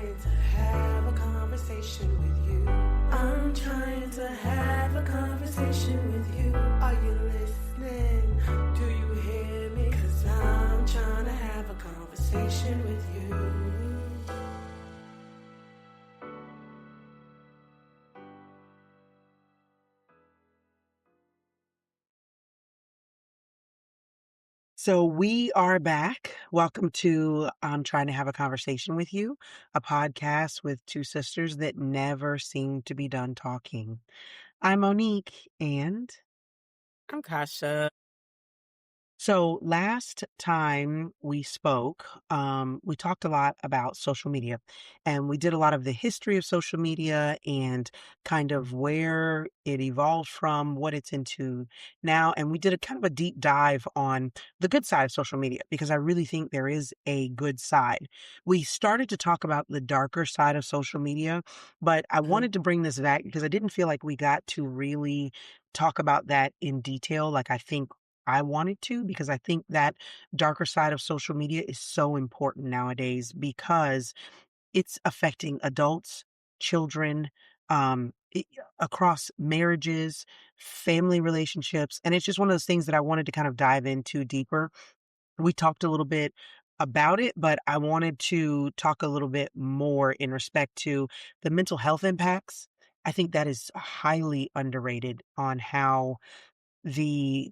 trying to have a conversation with you. I'm trying to have a conversation with you. Are you listening? Do you hear me? 'Cause I'm trying to have a conversation with you. So we are back. Welcome to I'm Trying to Have a Conversation with You, a podcast with two sisters that never seem to be done talking. I'm Monique, and I'm Kasha. so last time we spoke, we talked a lot about social media, and we did a lot of the history of social media and kind of where it evolved from, what it's into now. And we did a kind of a deep dive on the good side of social media because I really think there is a good side. We started to talk about the darker side of social media, but I Mhm. wanted to bring this back because I didn't feel like we got to really talk about that in detail like I think I wanted to, because I think that darker side of social media is so important nowadays because it's affecting adults, children, across marriages, family relationships. And it's just one of those things that I wanted to kind of dive into deeper. We talked a little bit about it, but I wanted to talk a little bit more in respect to the mental health impacts. I think that is highly underrated on how the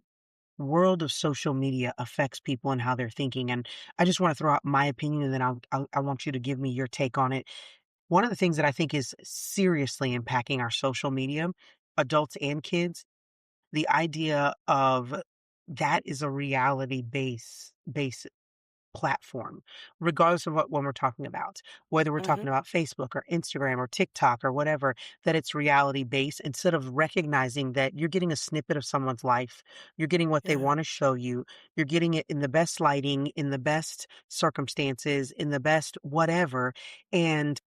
world of social media affects people and how they're thinking. And I just want to throw out my opinion, and then I want you to give me your take on it. One of the things that I think is seriously impacting our social media, adults and kids, the idea of that is a reality base platform, regardless of what one we're talking about, whether we're talking Mhm. about Facebook or Instagram or TikTok or whatever, that it's reality based instead of recognizing that you're getting a snippet of someone's life. You're getting what they Yeah. want to show you. You're getting it in the best lighting, in the best circumstances, in the best whatever. And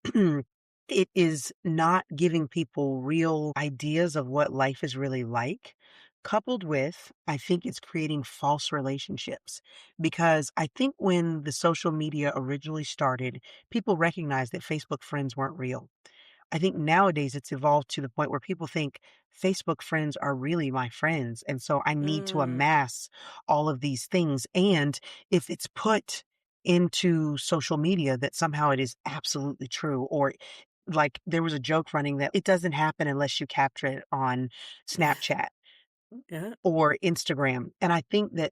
it is not giving people real ideas of what life is really like. Coupled with, I think it's creating false relationships because I think when the social media originally started, people recognized that Facebook friends weren't real. I think nowadays it's evolved to the point where people think Facebook friends are really my friends. And so I need to Mm. amass all of these things. And if it's put into social media that somehow it is absolutely true, or like there was a joke running that it doesn't happen unless you capture it on Snapchat Yeah. or Instagram. And I think that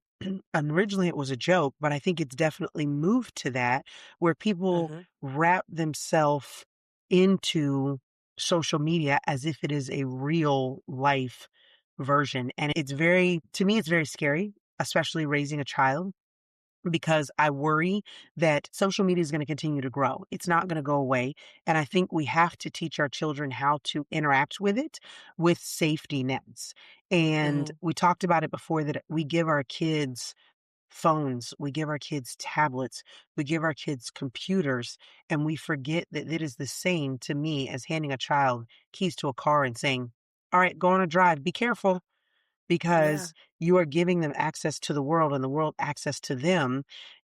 originally it was a joke, but I think it's definitely moved to that where people Mhm. wrap themselves into social media as if it is a real life version. And it's very, to me, it's very scary, especially raising a child, because I worry that social media is going to continue to grow. It's not going to go away. And I think we have to teach our children how to interact with it with safety nets. And Mhm. we talked about it before that we give our kids phones, we give our kids tablets, we give our kids computers, and we forget that it is the same to me as handing a child keys to a car and saying, all right, go on a drive, be careful, Yeah. because you are giving them access to the world and the world access to them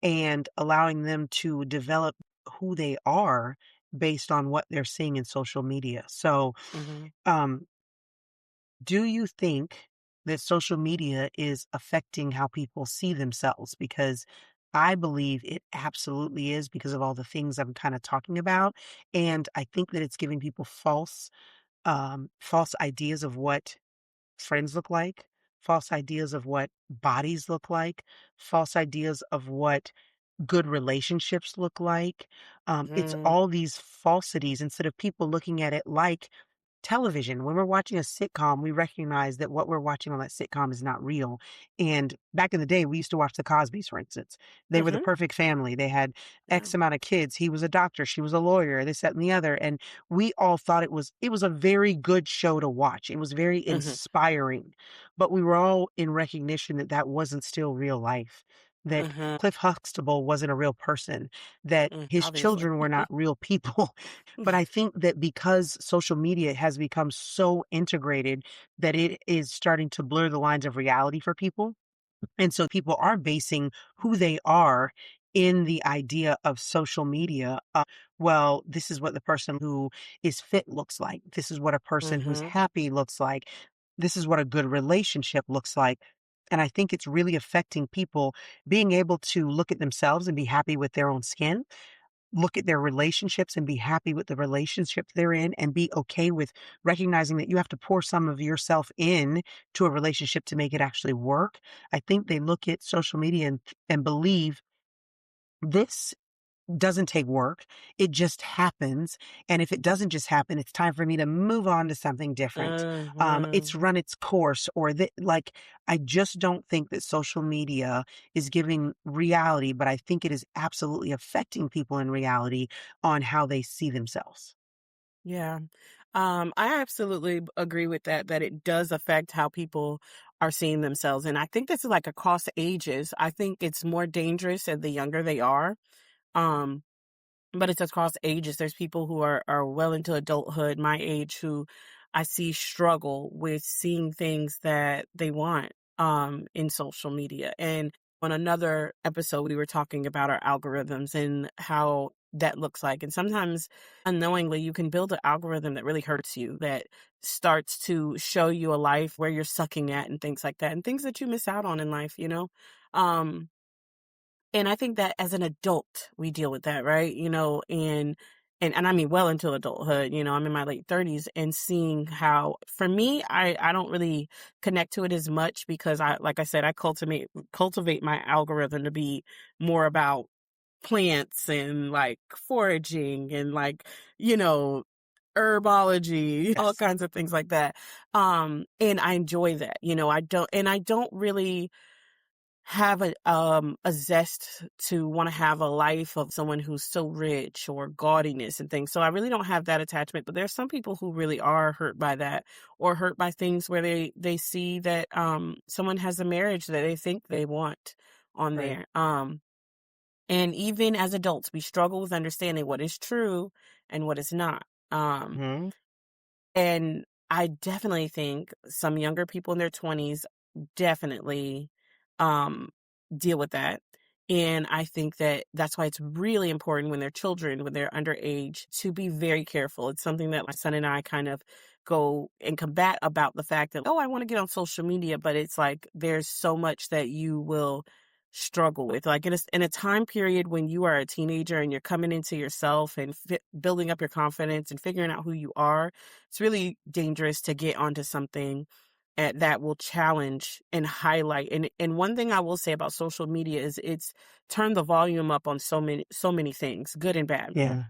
and allowing them to develop who they are based on what they're seeing in social media. So, Mhm. um, do you think that social media is affecting how people see themselves? Because I believe it absolutely is because of all the things I'm kind of talking about. And I think that it's giving people false ideas of what friends look like, false ideas of what bodies look like, false ideas of what good relationships look like. It's Mhm. all these falsities instead of people looking at it like television. When we're watching a sitcom, we recognize that what we're watching on that sitcom is not real. And back in the day, we used to watch the Cosbys, for instance. They were the Mhm. perfect family. They had Yeah. X amount of kids. He was a doctor, she was a lawyer, this, that, and the other. And we all thought it was a very good show to watch. It was very Mhm. inspiring. But we were all in recognition that that wasn't still real life. That Mhm. Cliff Huxtable wasn't a real person, that his Obviously. children were not real people. But I think that because social media has become so integrated that it is starting to blur the lines of reality for people. And so people are basing who they are in the idea of social media. Well, this is what the person who is fit looks like. This is what a person who's Mhm. happy looks like. This is what a good relationship looks like. And I think it's really affecting people being able to look at themselves and be happy with their own skin, look at their relationships and be happy with the relationship they're in, and be okay with recognizing that you have to pour some of yourself in to a relationship to make it actually work. I think they look at social media and believe this doesn't take work. It just happens. And if it doesn't just happen, it's time for me to move on to something different. It's Mhm. run its course, or that, like, I just don't think that social media is giving reality, but I think it is absolutely affecting people in reality on how they see themselves. Yeah. I absolutely agree with that, that it does affect how people are seeing themselves. And I think this is like across ages. I think it's more dangerous as the younger they are. Um, but it's across ages. There's people who are well into adulthood, my age, who I see struggle with seeing things that they want in social media. And on another episode, we were talking about our algorithms and how that looks like. And sometimes unknowingly, you can build an algorithm that really hurts you, that starts to show you a life where you're sucking at and things like that, and things that you miss out on in life, you know? Um, and I think that as an adult, we deal with that, right? And I mean well into adulthood, I'm in my late 30s, and seeing how for me, I don't really connect to it as much because like I said, I cultivate my algorithm to be more about plants and like foraging and like, you know, herbology, all Yes. kinds of things like that. And I enjoy that. I don't really have a zest to want to have a life of someone who's so rich or gaudiness and things. So I really don't have that attachment. But there's some people who really are hurt by that, or hurt by things where they see that someone has a marriage that they think they want on Right. there. And even as adults, we struggle with understanding what is true and what is not. Um Hmm. and I definitely think some younger people in their 20s definitely um deal with that. And I think that that's why it's really important when they're children, when they're underage, to be very careful. It's something that my son and I kind of go and combat about the fact that, oh, I want to get on social media, but it's like there's so much that you will struggle with. Like in a time period when you are a teenager and you're coming into yourself and building up your confidence and figuring out who you are, it's really dangerous to get onto something that will challenge and highlight. And one thing I will say about social media is it's turned the volume up on so many things, good and bad. Yeah.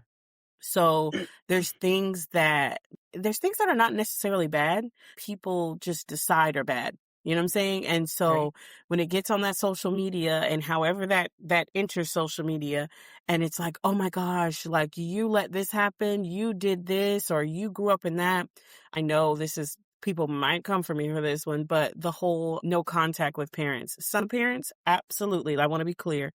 So there's things that are not necessarily bad. People just decide are bad. You know what I'm saying? And Right. so when it gets on that social media, and however that enters social media, and it's like, oh my gosh, like you let this happen, you did this, or you grew up in that. I know this is people might come for me for this one, but the whole no contact with parents. Some parents, absolutely. I want to be clear,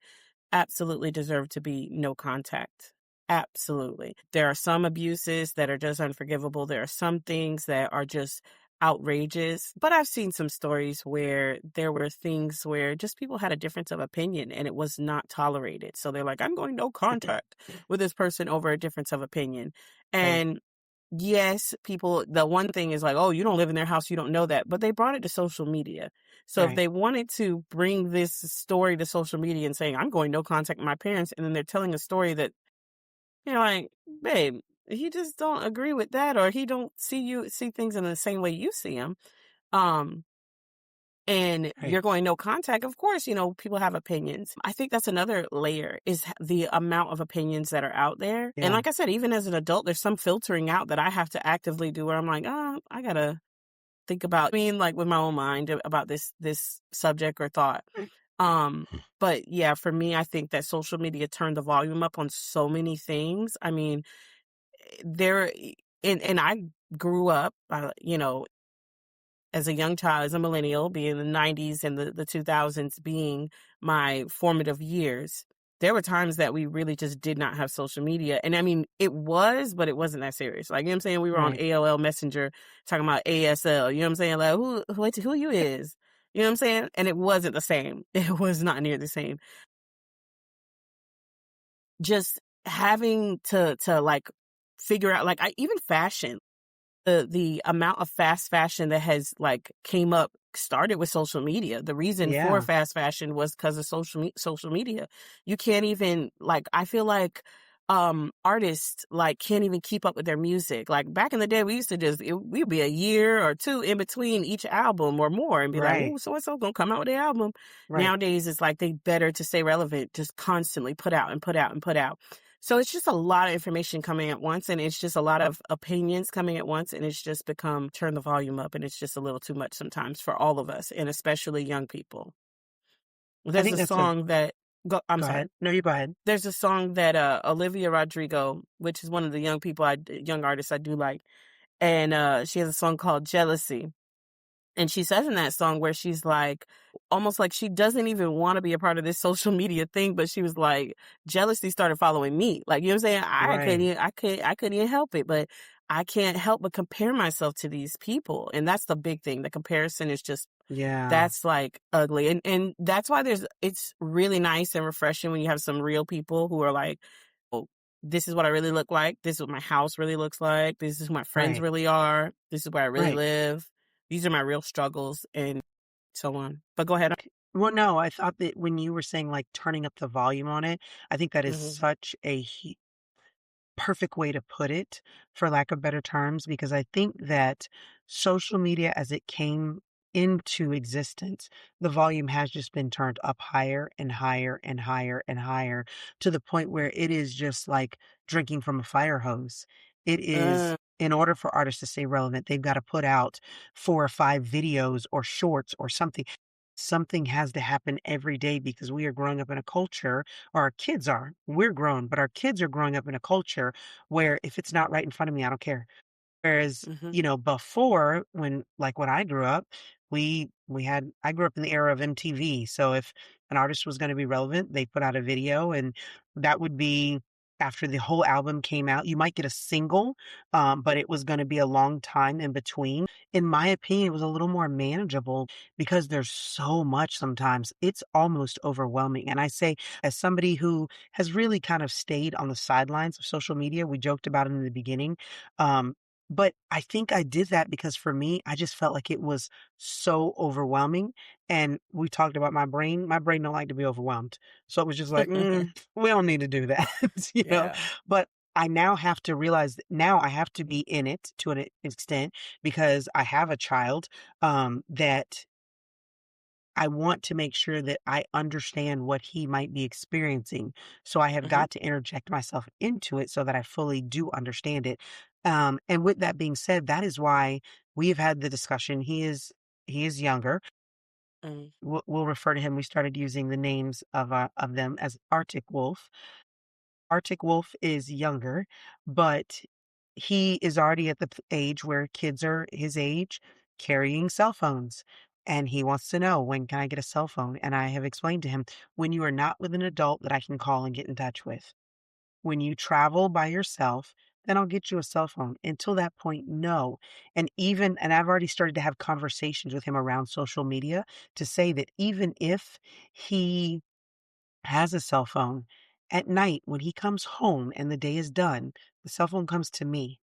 absolutely deserve to be no contact. Absolutely. There are some abuses that are just unforgivable. There are some things that are just outrageous. But I've seen some stories where there were things where just people had a difference of opinion and it was not tolerated. So they're like, I'm going no contact with this person over a difference of opinion. Right. And yes, the one thing is like, oh, you don't live in their house, you don't know that. But they brought it to social media. So if Right. they wanted to bring this story to social media and saying, I'm going no contact with my parents, and then they're telling a story that, like, babe, he just don't agree with that, or he don't see things in the same way you see them. Um, and Right. you're going no contact. Of course, people have opinions. I think that's another layer is the amount of opinions that are out there. And Yeah. like I said, even as an adult, there's some filtering out that I have to actively do where I'm like, I gotta think about, like with my own mind about this subject or thought. Um, but yeah, for me, I think that social media turned the volume up on so many things. I mean, there, and I grew up, as a young child, as a millennial, being the 90s and the 2000s being my formative years. There were times that we really just did not have social media. And I mean, but it wasn't that serious. Like, you know what I'm saying? We were on Right. AOL Messenger talking about ASL, you know what I'm saying? Like, who you is? You know what I'm saying? And it wasn't the same. It was not near the same. just having to like figure out, like, I even fashion, the amount of fast fashion that has like came up started with social media. The reason for Yeah, fast fashion was because of social media. You can't even, like, I feel like artists like can't even keep up with their music. Like back in the day, we used to we'd be a year or two in between each album or more and be like, right, oh, so and so gonna come out with the album. right. Nowadays it's like they better to stay relevant, just constantly put out and put out and put out. So it's just a lot of information coming at once, and it's just a lot of opinions coming at once, and it's just become turn the volume up, and it's just a little too much sometimes for all of us, and especially young people. I There's think a that's a song that I'm go sorry. ahead. No, you go ahead. There's a song that Olivia Rodrigo, which is one of the young artists I do like, and she has a song called Jealousy. And she says in that song where she's like, almost like she doesn't even want to be a part of this social media thing, but she was like, jealousy started following me. Like, you know what I'm saying? Right. I couldn't even help it, but I can't help but compare myself to these people. And that's the big thing. The comparison is just, Yeah, that's like ugly. And that's why it's really nice and refreshing when you have some real people who are like, oh, this is what I really look like. This is what my house really looks like. This is who my friends right, really are. This is where I really right. live. These are my real struggles and so on. But go ahead. Well, no, I thought that when you were saying like turning up the volume on it, I think that is Mhm, such a perfect way to put it, for lack of better terms, because I think that social media as it came into existence, the volume has just been turned up higher and higher and higher and higher to the point where it is just like drinking from a fire hose. It is, uh, in order for artists to stay relevant, they've got to put out 4 or 5 videos or shorts or something. Something has to happen every day because we are growing up in a culture, or our kids are. We're grown, but our kids are growing up in a culture where if it's not right in front of me, I don't care. Whereas, mhm, before when I grew up, I grew up in the era of MTV. So if an artist was going to be relevant, they put out a video and that would be after the whole album came out. You might get a single, but it was going to be a long time in between. In my opinion, it was a little more manageable because there's so much sometimes. It's almost overwhelming. And I say, as somebody who has really kind of stayed on the sidelines of social media, we joked about it in the beginning. Um, but I think I did that because for me, I just felt like it was so overwhelming. And we talked about my brain. My brain don't like to be overwhelmed. So it was just like, we don't need to do that, you know? yeah. But I now have to realize that now I have to be in it to an extent because I have a child that I want to make sure that I understand what he might be experiencing. So I have Mhm, got to interject myself into it so that I fully do understand it. And with that being said, that is why we have had the discussion. He is younger. mm, We'll refer to him. We started using the names of them as Arctic Wolf. Arctic Wolf is younger, but he is already at the age where kids are his age carrying cell phones. And he wants to know, when can I get a cell phone? And I have explained to him, when you are not with an adult that I can call and get in touch with. When you travel by yourself, then I'll get you a cell phone. Until that point, no. And I've already started to have conversations with him around social media to say that even if he has a cell phone, at night when he comes home and the day is done, the cell phone comes to me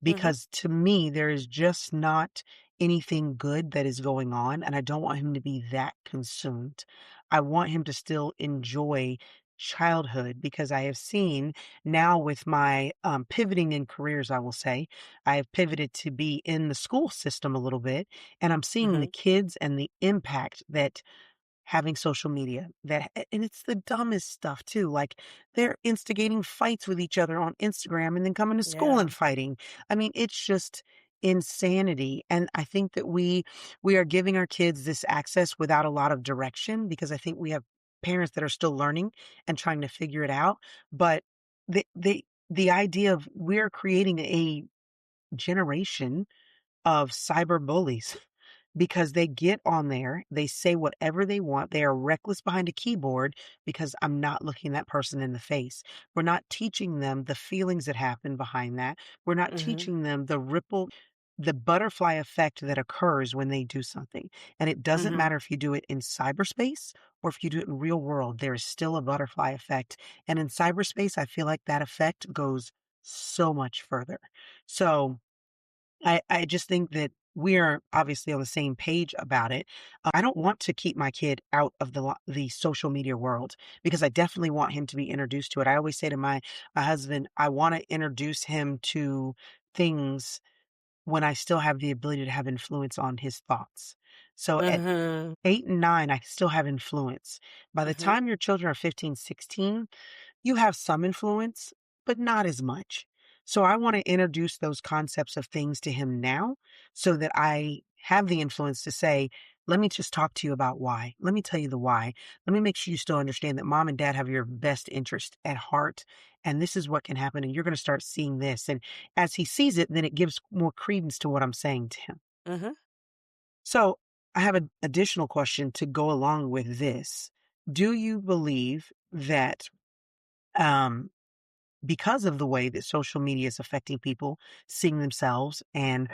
mhm, because to me, there is just not anything good that is going on. And I don't want him to be that consumed. I want him to still enjoy childhood because I have seen now with my pivoting in careers, I will say, I have pivoted to be in the school system a little bit. And I'm seeing the mhm, kids and the impact that having social media and it's the dumbest stuff too, like they're instigating fights with each other on Instagram and then coming to school yeah. and fighting. I mean, it's just insanity. And I think that we are giving our kids this access without a lot of direction because I think we have parents that are still learning and trying to figure it out. But the idea of we're creating a generation of cyber bullies because they get on there, they say whatever they want. They are reckless behind a keyboard because I'm not looking that person in the face. We're not teaching them the feelings that happen behind that. We're not Mhm, teaching them the ripple. the butterfly effect that occurs when they do something. And it doesn't Mhm. matter if you do it in cyberspace or if you do it in real world, there is still a butterfly effect. And in cyberspace, I feel like that effect goes so much further. So I just think that we're obviously on the same page about it. I don't want to keep my kid out of the social media world because I definitely want him to be introduced to it. I always say to my husband, I want to introduce him to things when I still have the ability to have influence on his thoughts. So at Mhm. 8 and 9, I still have influence. By the Mhm. time your children are 15, 16, you have some influence, but not as much. So I want to introduce those concepts of things to him now so that I have the influence to say, let me just talk to you about why. Let me tell you the why. Let me make sure you still understand that mom and dad have your best interest at heart. And this is what can happen. And you're going to start seeing this. And as he sees it, then it gives more credence to what I'm saying to him. Mhm. So I have an additional question to go along with this. Do you believe that um, because of the way that social media is affecting people seeing themselves and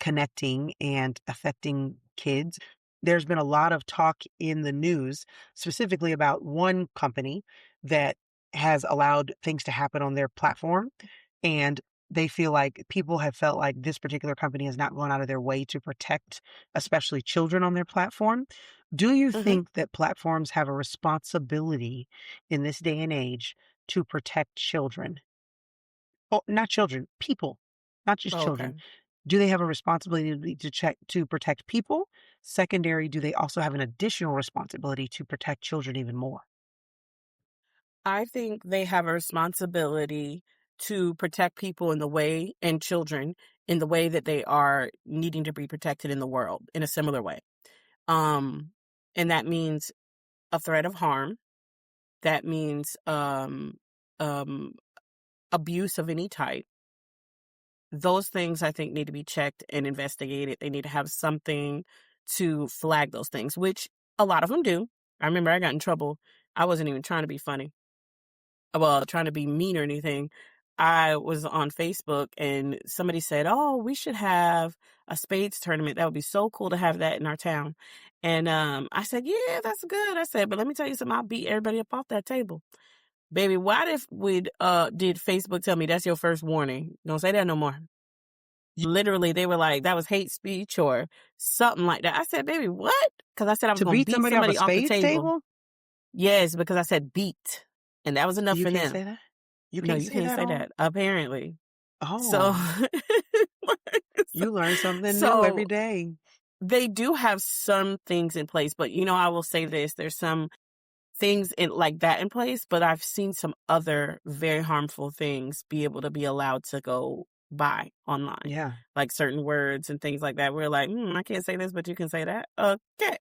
connecting and affecting kids, there's been a lot of talk in the news, specifically about one company that has allowed things to happen on their platform. And they feel like people have felt like this particular company has not gone out of their way to protect, especially children on their platform. Do you Mhm. think that platforms have a responsibility in this day and age to protect children? Oh, not children, people, not just children. Okay. Do they have a responsibility to check to protect people? Secondary, do they also have an additional responsibility to protect children even more? I think they have a responsibility to protect people in the way and children in the way that they are needing to be protected in the world in a similar way. Um, and that means a threat of harm. That means um, abuse of any type. Those things I think need to be checked and investigated. They need to have something to flag those things, which a lot of them do. I remember I got in trouble. I wasn't even trying to be funny, well, trying to be mean or anything. I was on Facebook and somebody said, "Oh, we should have a spades tournament. That would be so cool to have that in our town." And I said, "Yeah, that's good." I said, "But let me tell you something. I'll beat everybody up off that table, baby. Why did Facebook tell me that's your first warning? Don't say that no more." You, Literally, they were like, "That was hate speech or something like that." I said, "Baby, what?" Because I said I was to gonna beat beat somebody off a somebody off the spades table. table? Yes, because I said beat, and that was enough You for can't them. say that? You No, can't you say can't that say on? that, apparently. So Oh, so you learn something new every so day. they do have some things in place, but, I will say this, there's some things in like that in place, but I've seen some other very harmful things be able to be allowed to go by online, Yeah. like certain words and things like that. We're like, I can't say this, but you can say that. Okay.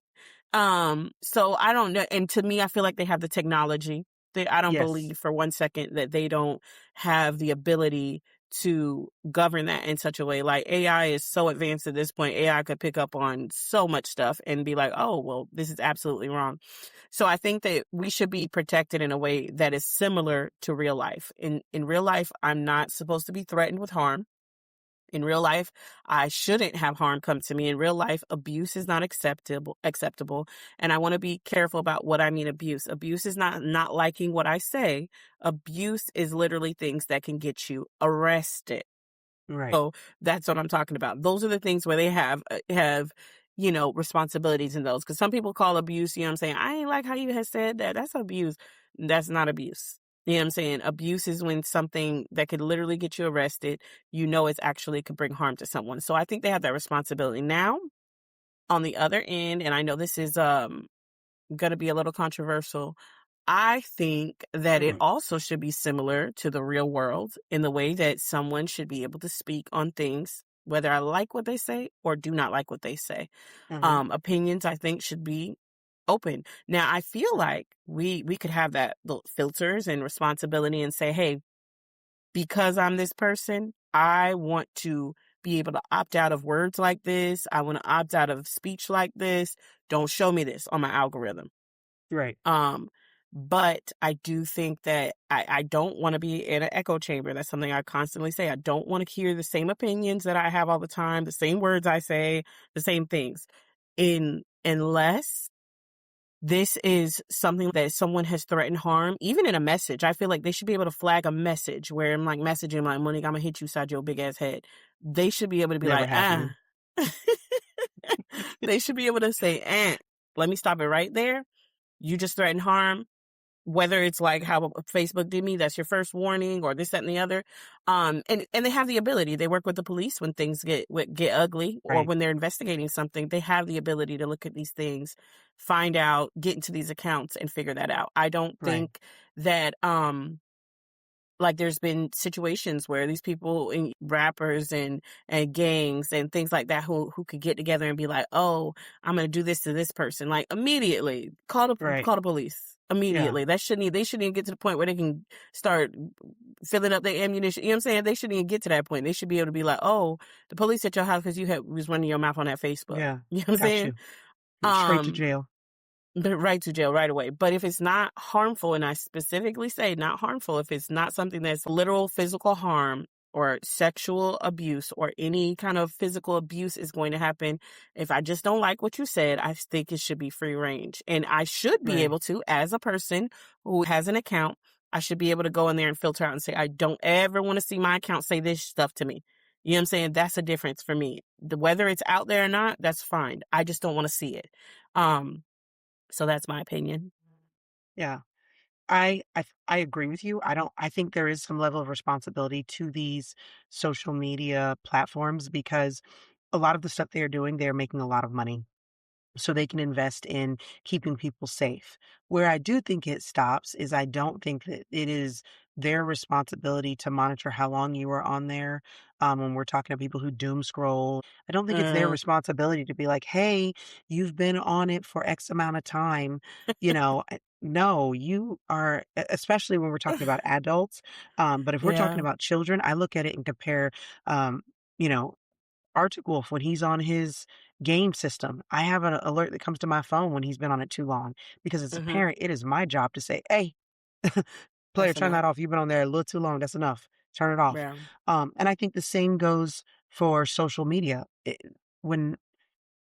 So I don't know. And to me, I feel like they have the technology. I don't Yes. believe for one second that they don't have the ability to govern that in such a way. Like AI is so advanced at this point, AI could pick up on so much stuff and be like, oh, well, this is absolutely wrong. So I think that we should be protected in a way that is similar to real life. In real life, I'm not supposed to be threatened with harm. In real life, I shouldn't have harm come to me. In real life, abuse is not acceptable. And I want to be careful about what I mean abuse. Abuse is not liking what I say. Abuse is literally things that can get you arrested. Right. So that's what I'm talking about. Those are the things where they have responsibilities in those. Because some people call abuse, you know what I'm saying? I ain't like how you had said that. That's abuse. That's not abuse. You know what I'm saying? Abuse is when something that could literally get you arrested, it's actually could bring harm to someone. So I think they have that responsibility. Now, on the other end, and I know this is going to be a little controversial. I think that it also should be similar to the real world in the way that someone should be able to speak on things, whether I like what they say or do not like what they say. Hmm. Opinions, I think, should be open. Now, I feel like we could have that little filters and responsibility and say, hey, because I'm this person, I want to be able to opt out of words like this. I want to opt out of speech like this. Don't show me this on my algorithm. Right. Um, But I do think that I don't want to be in an echo chamber. That's something I constantly say. I don't want to hear the same opinions that I have all the time, the same words I say, the same things. Unless this is something that someone has threatened harm, even in a message. I feel like they should be able to flag a message where I'm like messaging like, Monique, I'm gonna hit you side your big ass head. They should be able to be Never like, happening. They should be able to say, let me stop it right there. You just threatened harm. Whether it's like how Facebook did me, that's your first warning, or this, that, and the other. And they have the ability. They work with the police when things get ugly, or Right. when they're investigating something. They have the ability to look at these things, find out, get into these accounts, and figure that out. I don't Right. think that like there's been situations where these people in rappers and gangs and things like that who could get together and be like, oh, I'm gonna do this to this person, like immediately Right. call the police Yeah. immediately. They shouldn't even get to the point where they can start filling up their ammunition. You know what I'm saying? They shouldn't even get to that point. They should be able to be like, oh, the police at your house because was running your mouth on that Facebook. Yeah. You know what I'm Got saying? you. Straight to Um, jail. but right to jail right away. But if it's not harmful, and I specifically say not harmful, if it's not something that's literal physical harm or sexual abuse or any kind of physical abuse is going to happen, if I just don't like what you said, I think it should be free range. And I should be Right. able to, as a person who has an account, I should be able to go in there and filter out and say, I don't ever want to see my account say this stuff to me. You know what I'm saying? That's a difference for me. Whether it's out there or not, that's fine. I just don't want to see it. Um, so that's my opinion. Yeah. I agree with you. I think there is some level of responsibility to these social media platforms because a lot of the stuff they are doing, they're making a lot of money. So they can invest in keeping people safe. Where I do think it stops is I don't think that it is their responsibility to monitor how long you are on there. When we're talking to people who doom scroll, I don't think it's their Mm, responsibility to be like, hey, you've been on it for X amount of time. No, you are, especially when we're talking about adults. But if we're talking yeah. about children, I look at it and compare, um, you know, Arctic Wolf, when he's on his game system, I have an alert that comes to my phone when he's been on it too long, because as a Mhm. parent, it is my job to say, "Hey, player, That's turn that enough. off. You've been on there a little too long. That's enough. Turn it off." Yeah. And I think the same goes for social media. When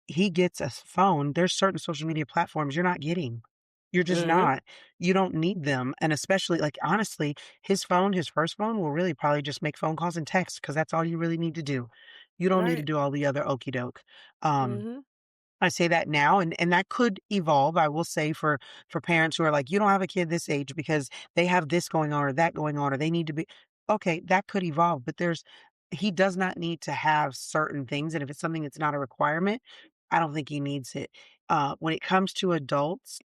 he gets a phone, there's certain social media platforms you're not getting. You're just Mhm. not. You don't need them, and especially, like, honestly, his first phone will really probably just make phone calls and texts because that's all you really need to do. You don't need to Right. do all the other okey doke. Um, Mhm. I say that now, and that could evolve, I will say, for parents who are like, "You don't have a kid this age because they have this going on or that going on, or they need to be." Okay, that could evolve, but he does not need to have certain things, and if it's something that's not a requirement, I don't think he needs it. When it comes to adults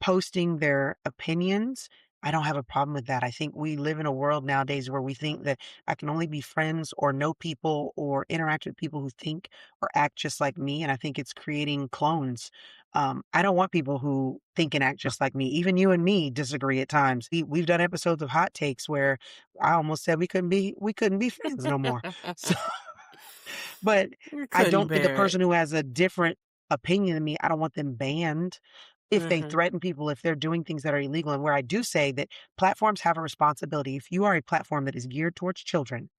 posting their opinions, I don't have a problem with that. I think we live in a world nowadays where we think that I can only be friends or know people or interact with people who think or act just like me. And I think it's creating clones. I don't want people who think and act just like me. Even you and me disagree at times. We've done episodes of hot takes where I almost said we couldn't be friends no more. So, but You I couldn't don't think a bear it. person who has a different opinion than me, I don't want them banned if they Mhm. threaten people, if they're doing things that are illegal. And where I do say that platforms have a responsibility. If you are a platform that is geared towards children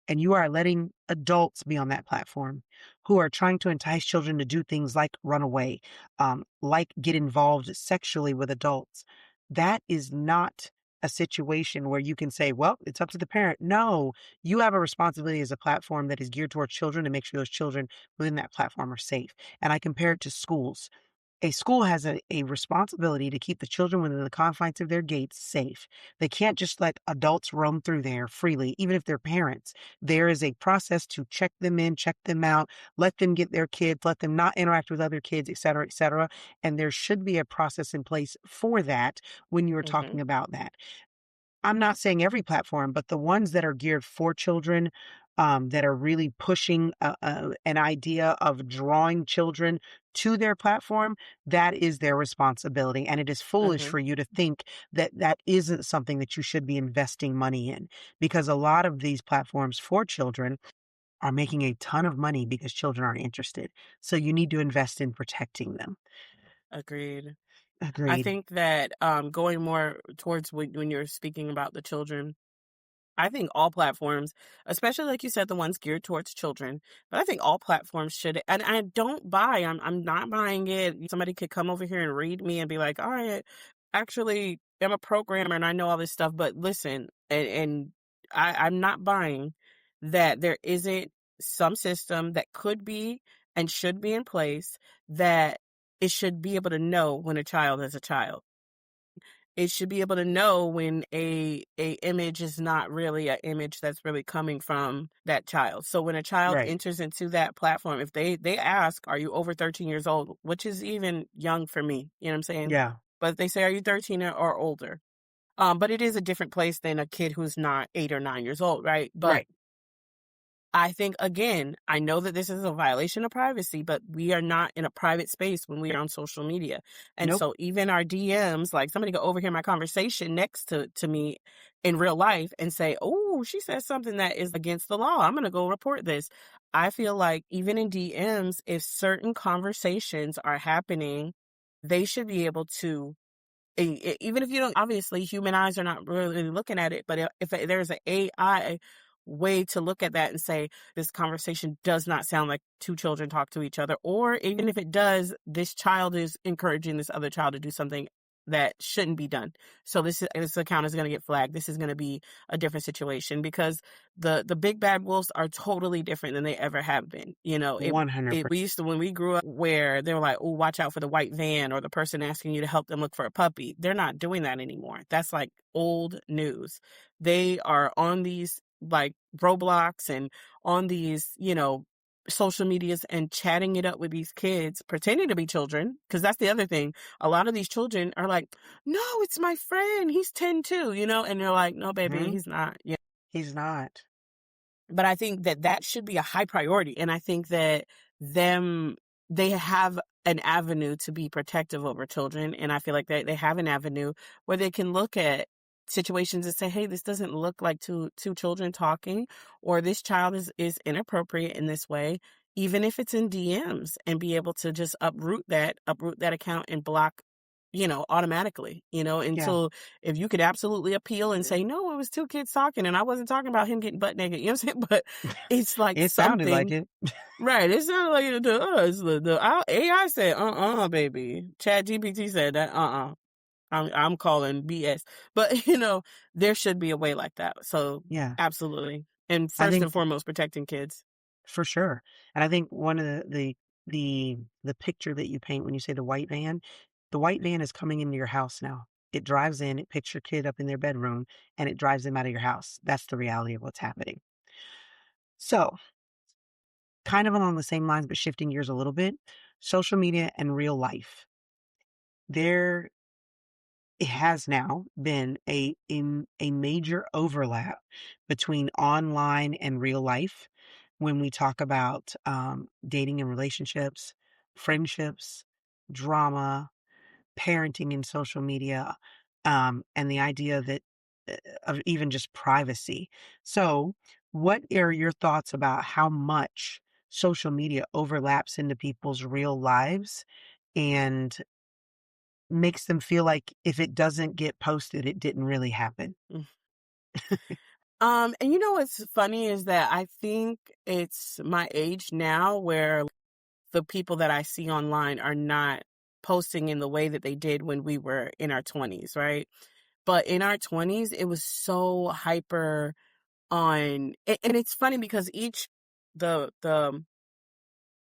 and you are letting adults be on that platform who are trying to entice children to do things like run away, like get involved sexually with adults, that is not a situation where you can say, well, it's up to the parent. No, you have a responsibility as a platform that is geared towards children to make sure those children within that platform are safe. And I compare it to schools. A school has a responsibility to keep the children within the confines of their gates safe. They can't just let adults roam through there freely, even if they're parents. There is a process to check them in, check them out, let them get their kids, let them not interact with other kids, et cetera, et cetera. And there should be a process in place for that when you're talking Mhm. about that. I'm not saying every platform, but the ones that are geared for children, that are really pushing an idea of drawing children to their platform, that is their responsibility. And it is foolish Mhm. for you to think that that isn't something that you should be investing money in, because a lot of these platforms for children are making a ton of money because children aren't interested. So you need to invest in protecting them. Agreed. I Agreed. think that going more towards when you're speaking about the children, I think all platforms, especially like you said, the ones geared towards children, but I think all platforms should. And I don't buy. I'm not buying it. Somebody could come over here and read me and be like, "All right, actually, I'm a programmer and I know all this stuff." But listen, and I'm not buying that there isn't some system that could be and should be in place that it should be able to know when a child is a child. It should be able to know when a image is not really an image that's really coming from that child. So when a child Right. enters into that platform, if they ask, "Are you over 13 years old?" Which is even young for me, you know what I'm saying? Yeah. But if they say, "Are you 13 or older?" But it is a different place than a kid who's not 8 or 9 years old, right? But Right. I think, again, I know that this is a violation of privacy, but we are not in a private space when we are on social media. And Nope. so even our DMs, like somebody could overhear my conversation next to me in real life and say, "Oh, she said something that is against the law. I'm going to go report this." I feel like even in DMs, if certain conversations are happening, they should be able to even if you don't, obviously human eyes are not really looking at it, but if there's an AI way to look at that and say this conversation does not sound like two children talk to each other, or even if it does, this child is encouraging this other child to do something that shouldn't be done, so this account is going to get flagged. This is going to be a different situation, because the big bad wolves are totally different than they ever have been. It 100%. we used to, when we grew up, where they were like, "Oh, watch out for the white van," or the person asking you to help them look for a puppy. They're not doing that anymore. That's like old news. They are on these like Roblox and on these, social medias and chatting it up with these kids, pretending to be children. Because that's the other thing. A lot of these children are like, "No, it's my friend. He's 10 too," and they're like, "No, baby, Hmm. he's not." He's not. But I think that that should be a high priority. And I think that them, they have an avenue to be protective over children. And I feel like they have an avenue where they can look at situations and say, "Hey, this doesn't look like two children talking," or "This child is inappropriate in this way," even if it's in DMs, and be able to just uproot that account and block, automatically, Yeah. until, if you could absolutely appeal and say, "No, it was two kids talking and I wasn't talking about him getting butt naked," you know what I'm saying? But it's like It sounded like something, it. right? It sounded like it to us. Our AI said, baby. Chat GPT said that, I'm calling BS. But, there should be a way like that. So Yeah. absolutely. And I first think and foremost, protecting kids. for sure. And I think one of the picture that you paint when you say the white van is coming into your house now. It drives in, it picks your kid up in their bedroom, and it drives them out of your house. That's the reality of what's happening. So, kind of along the same lines, but shifting gears a little bit, social media and real life. There it has now been a major overlap between online and real life when we talk about dating and relationships, friendships, drama, parenting in social media, and the idea that of even just privacy. So, what are your thoughts about how much social media overlaps into people's real lives and makes them feel like if it doesn't get posted, it didn't really happen? Mm. And what's funny is that I think it's my age now where the people that I see online are not posting in the way that they did when we were in our 20s, right? But in our 20s, it was so hyper on, and it's funny because the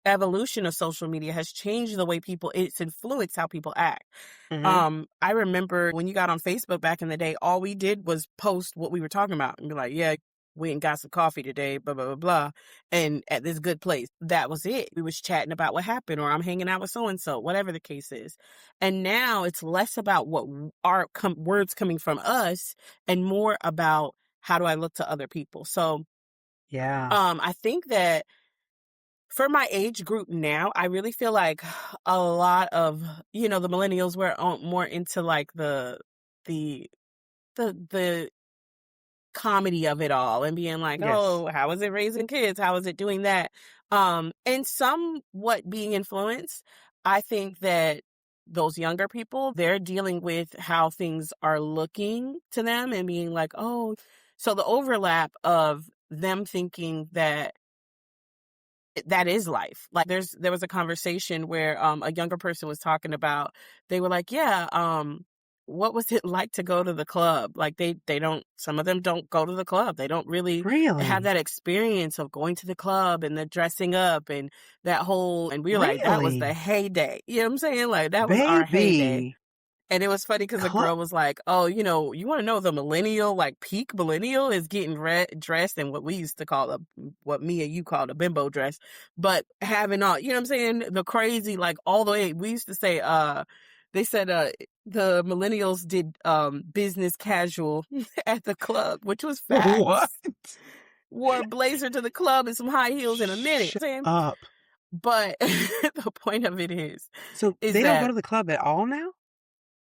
evolution of social media has changed the way it's influenced how people act. Mhm. I remember when you got on Facebook back in the day, all we did was post what we were talking about and be like, "Yeah, we ain't got some coffee today, blah, blah, blah, blah, and at this good place." That was it. We was chatting about what happened, or I'm hanging out with so-and-so, whatever the case is. And now it's less about what are words coming from us and more about how do I look to other people. So, Yeah. I think that for my age group now, I really feel like a lot of, the millennials were more into like the the comedy of it all and being like, Yes. "Oh, how is it raising kids? How is it doing that?" And somewhat being influenced. I think that those younger people, they're dealing with how things are looking to them and being like, oh, so the overlap of them thinking that that is life. Like there was a conversation where a younger person was talking about, they were like, yeah, what was it like to go to the club? Like they don't, some of them don't go to the club. They don't really have Really? that experience of going to the club and the dressing up and that whole, and we were like, that was the Really? heyday. You know what I'm saying? Like that was our heyday. Baby. And it was funny because a Club. girl was like, oh, you know, you want to know the millennial, like peak millennial is getting dressed in what we used to call what me and you called a bimbo dress, but having all, you know what I'm saying? The crazy, like all the way, we used to say, they said, the millennials did, business casual at the club, which was What? facts. Wore a blazer to the club and some high heels in a minute. Shut Saying, up. but the point of it So is they don't go that to the club at all now?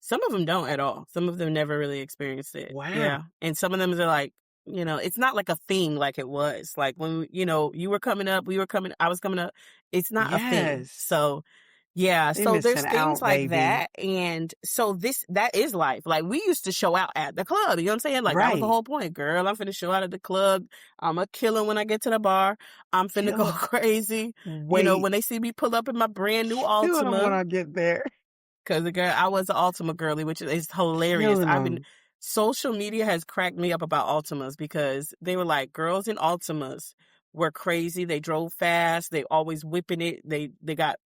some of them don't at all. Some of them never really experienced it. Wow. Yeah. And some of them are like, you know, it's not like a thing like it was. Like when, you know, you were coming up, I was coming up. It's not a thing. Yes. So, yeah. They So there's missing things out, like baby. that. And so that is life. Like we used to show out at the club. You know what I'm saying? Like that was the Right. whole point. Girl, I'm finna show out at the club. I'm a killer when I get to the bar. I'm finna go Kill 'em. crazy. You know, Wait. when they see me pull up in my brand new Kill 'em when Altima. I get there. Cause the girl, I was an Ultima girly, which is hilarious. Killing them. Social media has cracked me up about Ultimas because they were like, girls in Ultimas were crazy. They drove fast. They always whipping it. They got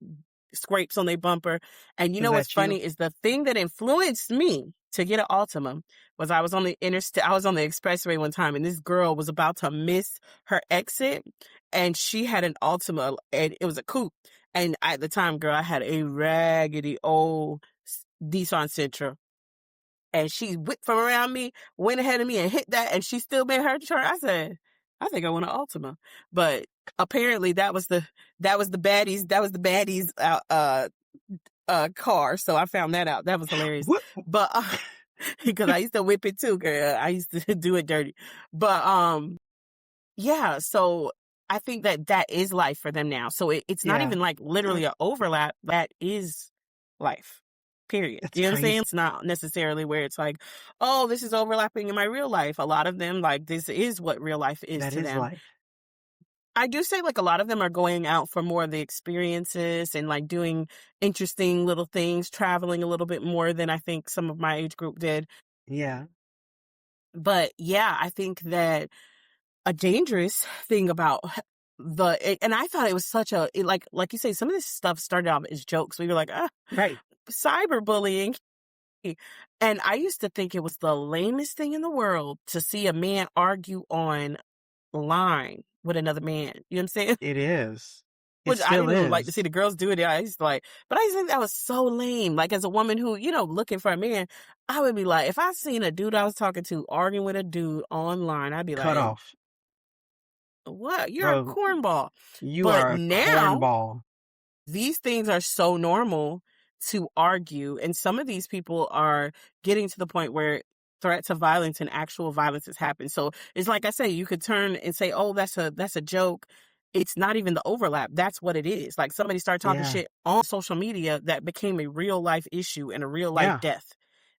scrapes on their bumper. And you Is know what's that you? funny is the thing that influenced me to get an Altima was I was on the I was on the expressway one time and this girl was about to miss her exit and she had an Altima and it was a coupe. And at the time, girl, I had a raggedy old Nissan Sentra. And she whipped from around me, went ahead of me and hit that, and she still made her turn. I said, I think I want an Altima. But apparently that was the baddies car. So I found that out. That was hilarious. What? But because I used to whip it too, girl. I used to do it dirty. But yeah, so I think that is life for them now. So it's not Yeah. even like literally an overlap. That is life. Period. That's You know what I'm saying? crazy. It's not necessarily where it's like, oh, this is overlapping in my real life. A lot of them, like, this is what real life is That to is them. life. I do say, like, a lot of them are going out for more of the experiences and, like, doing interesting little things, traveling a little bit more than I think some of my age group did. Yeah. But yeah, I think that a dangerous thing about and I thought it was such like you say, some of this stuff started off as jokes. We were like, Right. cyberbullying. And I used to think it was the lamest thing in the world to see a man argue online with another man. You know what I'm saying? It is. It Which I still didn't really like to see is. the girls do it. I used to like, but I used to think that was so lame. Like as a woman who, you know, looking for a man, I would be like, if I seen a dude I was talking to arguing with a dude online, I'd be Cut like, off. what? You're a Bro, cornball. you But are a now cornball. these things are so normal to argue. And some of these people are getting to the point where threats of violence and actual violence has happened. So it's like I say, you could turn and say, oh, that's a joke. It's not even the overlap. That's what it is. Like somebody started talking Yeah. shit on social media that became a real life issue and a real life Yeah. death.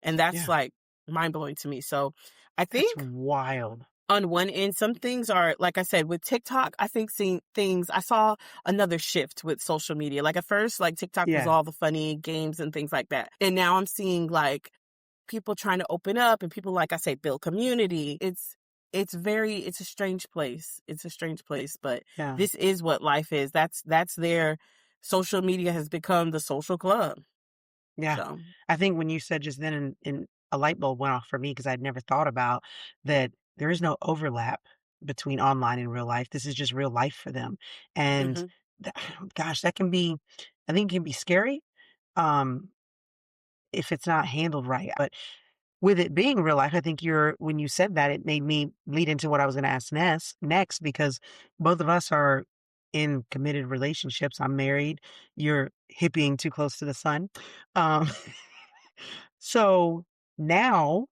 And that's Yeah. like mind blowing to me. So I That's think wild. on one end, some things are, like I said, with TikTok, I think seeing things, I saw another shift with social media. Like at first, like TikTok was Yeah. all the funny games and things like that. And now I'm seeing like people trying to open up and people, like I say, build community. It's a strange place. It's a strange place, but Yeah. this is what life is. That's their social media has become the social club. Yeah. So, I think when you said just then in a light bulb went off for me because I'd never thought about that there is no overlap between online and real life. This is just real life for them. And mhm. that, gosh, that can be, I think it can be scary um, if it's not handled right. But with it being real life, I think when you said that, it made me lead into what I was going to ask next because both of us are in committed relationships. I'm married. You're hippieing too close to the sun. Um, so now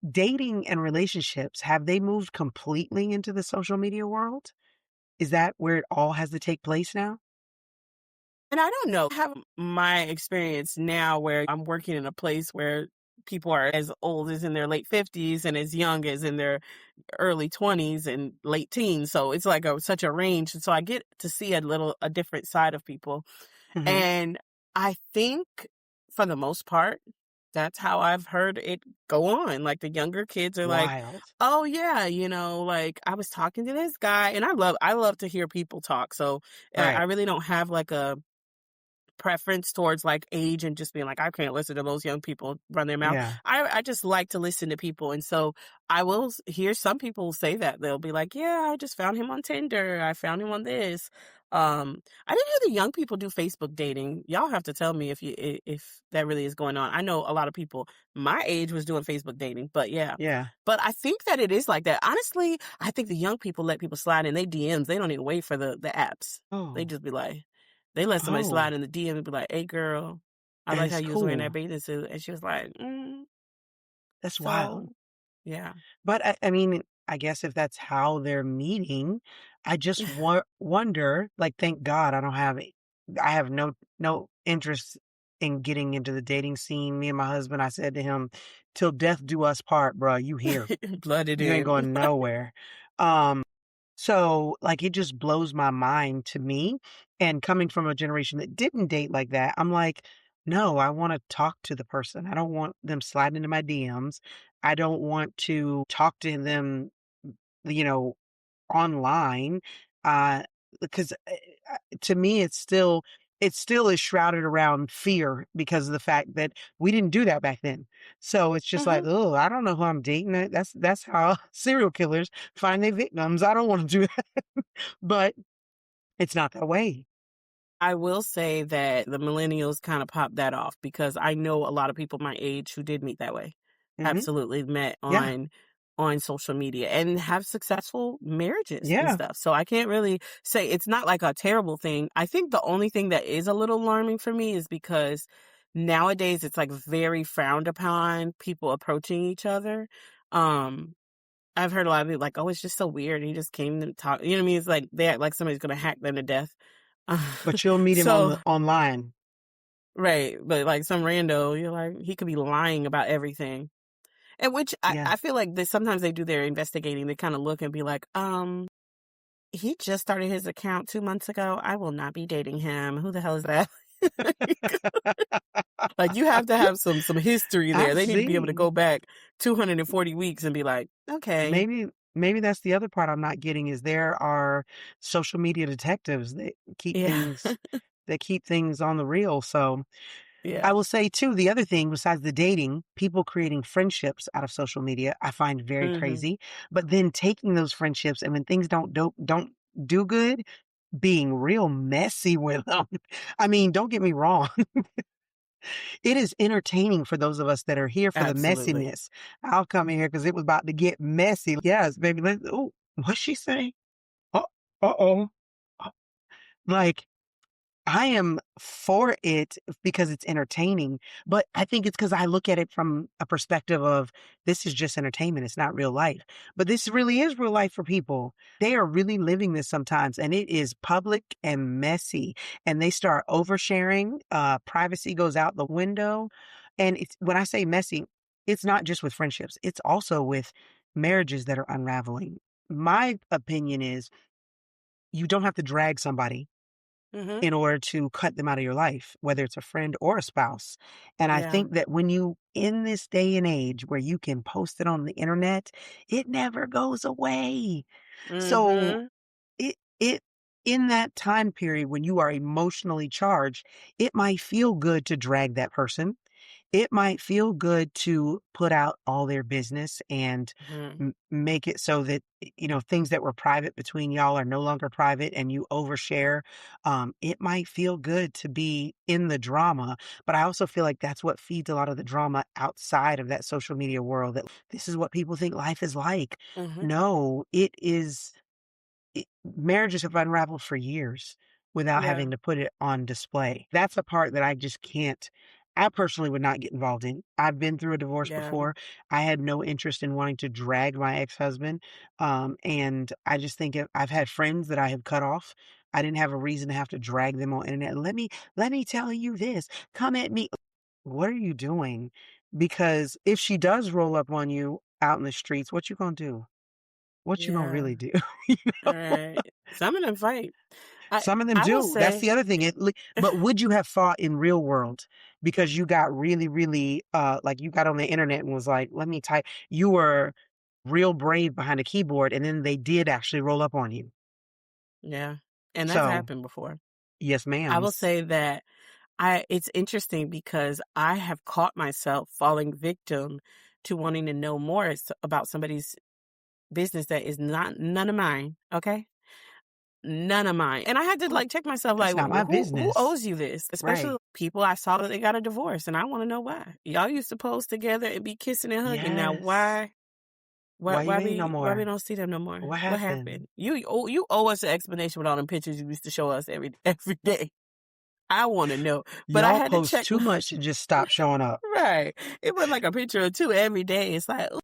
dating and relationships, have they moved completely into the social media world? Is that where it all has to take place now? And I don't know, I have my experience now where I'm working in a place where people are as old as in their late 50s and as young as in their early 20s and late teens. So it's like such a range. And so I get to see a different side of people. Hmm. And I think for the most part, that's how I've heard it go on. Like the younger kids are like, Wild. "Oh yeah, like I was talking to this guy," and I love to hear people talk. So I Right. really don't have like a preference towards like age and just being like, I can't listen to those young people run their mouth. Yeah. I just like to listen to people. And so I will hear some people say that. They'll be like, yeah, I just found him on Tinder. I found him on this. I didn't hear the young people do Facebook dating. Y'all have to tell me if that really is going on. I know a lot of people my age was doing Facebook dating, but yeah. Yeah. But I think that it is like that. Honestly, I think the young people let people slide in they DMs. They don't even wait for the apps. They Oh. just be like, they let somebody Oh. slide in the DM and be like, "Hey, girl, I And like how it's you was wearing that cool. bathing suit," and she was like, That's wild. so yeah." But I mean, I guess if that's how they're meeting, I just wonder, like, thank God I have no interest in getting into the dating scene. Me and my husband, I said to him, till death do us part, bruh, you here. Blooded You ain't in. going nowhere. Um, so like it just blows my mind to me. And coming from a generation that didn't date like that, I'm like, no, I want to talk to the person. I don't want them sliding into my DMs. I don't want to talk to them, you know, online. Uh, because to me, it still is shrouded around fear because of the fact that we didn't do that back then. So it's just like, Mhm. oh, I don't know who I'm dating. That's how serial killers find their victims. I don't want to do that, but it's not that way. I will say that the millennials kind of popped that off because I know a lot of people my age who did meet that way. Hmm. Absolutely met Yeah, on social media and have successful marriages and yeah. stuff. So I can't really say it's not like a terrible thing. I think the only thing that is a little alarming for me is because nowadays it's like very frowned upon people approaching each other. Um I've heard a lot of people like, "Oh, it's just so weird. He just came to talk." You know what I mean? It's like they act like somebody's gonna hack them to death. But you'll meet him on So the online. right, but like some rando, you're like, he could be lying about everything. And which Yeah. I feel like sometimes they do their investigating. They kind of look and be like, he just started his account 2 months ago. I will not be dating him. Who the hell is that? Like you have to have some history there. I've They need to be able to seen. go back 240 weeks and be like, okay, Maybe that's the other part I'm not getting is there are social media detectives yeah, that keep things on the real. So yeah. I will say too, the other thing besides the dating, people creating friendships out of social media, I find very Hmm. crazy. But then taking those friendships and when things don't do good, being real messy with them. I mean, don't get me wrong. It is entertaining for those of us that are here for the Absolutely. messiness. I'll come in here because it was about to get messy. Yes, baby. Oh, what's she say? Oh, uh-oh. Like, I am for it because it's entertaining, but I think it's because I look at it from a perspective of this is just entertainment. It's not real life. But this really is real life for people. They are really living this sometimes, and it is public and messy. And they start oversharing. Privacy goes out the window. And it's when I say messy, it's not just with friendships, it's also with marriages that are unraveling. My opinion is you don't have to drag somebody Hmm. in order to cut them out of your life, whether it's a friend or a spouse. And I Yeah. think that when you, in this day and age where you can post it on the internet, it never goes away. So Hmm. it, in that time period when you are emotionally charged, it might feel good to drag that person. It might feel good to put out all their business and Hmm. make it so that, things that were private between y'all are no longer private and you overshare. It might feel good to be in the drama, but I also feel like that's what feeds a lot of the drama outside of that social media world that this is what people think life is like. Hmm. No, marriages have unraveled for years without Yeah. having to put it on display. That's a part that I just can't. I personally would not get involved in. I've been through a divorce Yeah. before. I had no interest in wanting to drag my ex-husband. And I just think I've had friends that I have cut off. I didn't have a reason to have to drag them on internet. Let me tell you this. Come at me. What are you doing? Because if she does roll up on you out in the streets, what you gonna do? What you gonna Yeah. really do? Right. Some of them fight. I Some of them I will do. That's say the other thing. But would you have fought in real world because you got really, really, like you got on the internet and was like, let me type. You were real brave behind a keyboard, and then they did actually roll up on you. yeah. And that's So, happened before. yes, I will ma'ams. say that it's interesting because I have caught myself falling victim to wanting to know more about somebody's business that is not none of mine, okay? None of mine. And I had to Well, like check myself that's like not my who business. owes you this? Right. Especially people I saw that they got a divorce and I want to know why. Y'all used to pose together and be kissing and hugging. Now Yes. why Why you ain't no why we more? don't see them no more? What What happened? happened? You owe us an explanation with all them pictures you used to show us every day. I want to know. But I Y'all had to post check too much to just stop showing up. right. It was like a picture or two every day. It's like, "Ooh,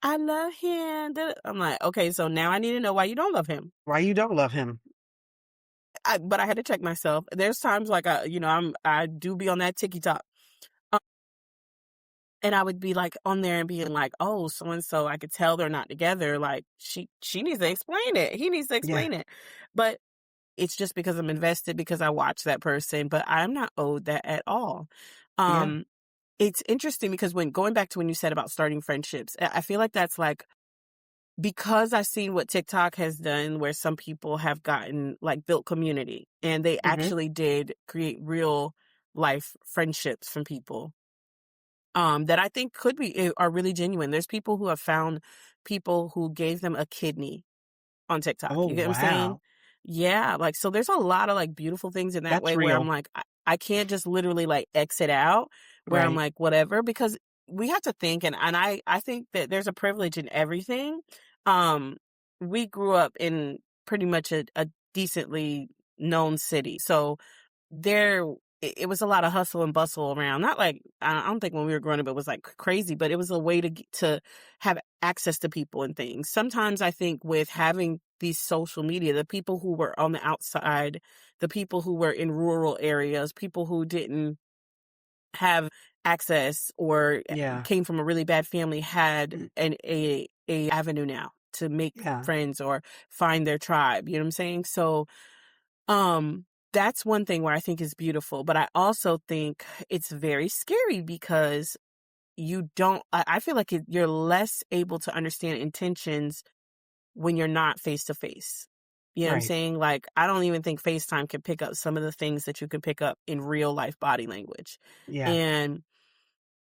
I love him." I'm like, okay, so now I need to know why you don't love him. Why you don't love him? But I had to check myself. There's times like I do be on that TikTok. Uh, and I would be like on there and being like, oh, so and so, I could tell they're not together. Like she needs to explain it. He needs to Yeah. explain it. But it's just because I'm invested because I watch that person, but I'm not owed that at all. Yeah. Um, it's interesting because when going back to when you said about starting friendships, I feel like that's like because I've seen what TikTok has done where some people have gotten like built community and they Hmm. actually did create real life friendships from people that I think could be are really genuine. There's people who have found people who gave them a kidney on TikTok. Oh, You get what I'm saying? wow. Yeah, like so there's a lot of like beautiful things in that That's way where I'm real. like I can't just literally like exit out where I'm Right. like whatever because we have to think and I think that there's a privilege in everything. Um we grew up in pretty much a decently known city. So there it was a lot of hustle and bustle around. Not like I don't think when we were growing up it was like crazy, but it was a way to have access to people and things. Sometimes I think with having these social media, the people who were on the outside, the people who were in rural areas, people who didn't have access or Yeah. came from a really bad family had a avenue now to make Yeah. friends or find their tribe. You know what I'm saying? So um, that's one thing where I think is beautiful, but I also think it's very scary because you don't, I feel like you're less able to understand intentions when you're not face to face. You know what I'm Right. saying? Like, I don't even think FaceTime can pick up some of the things that you can pick up in real life body language. Yeah. And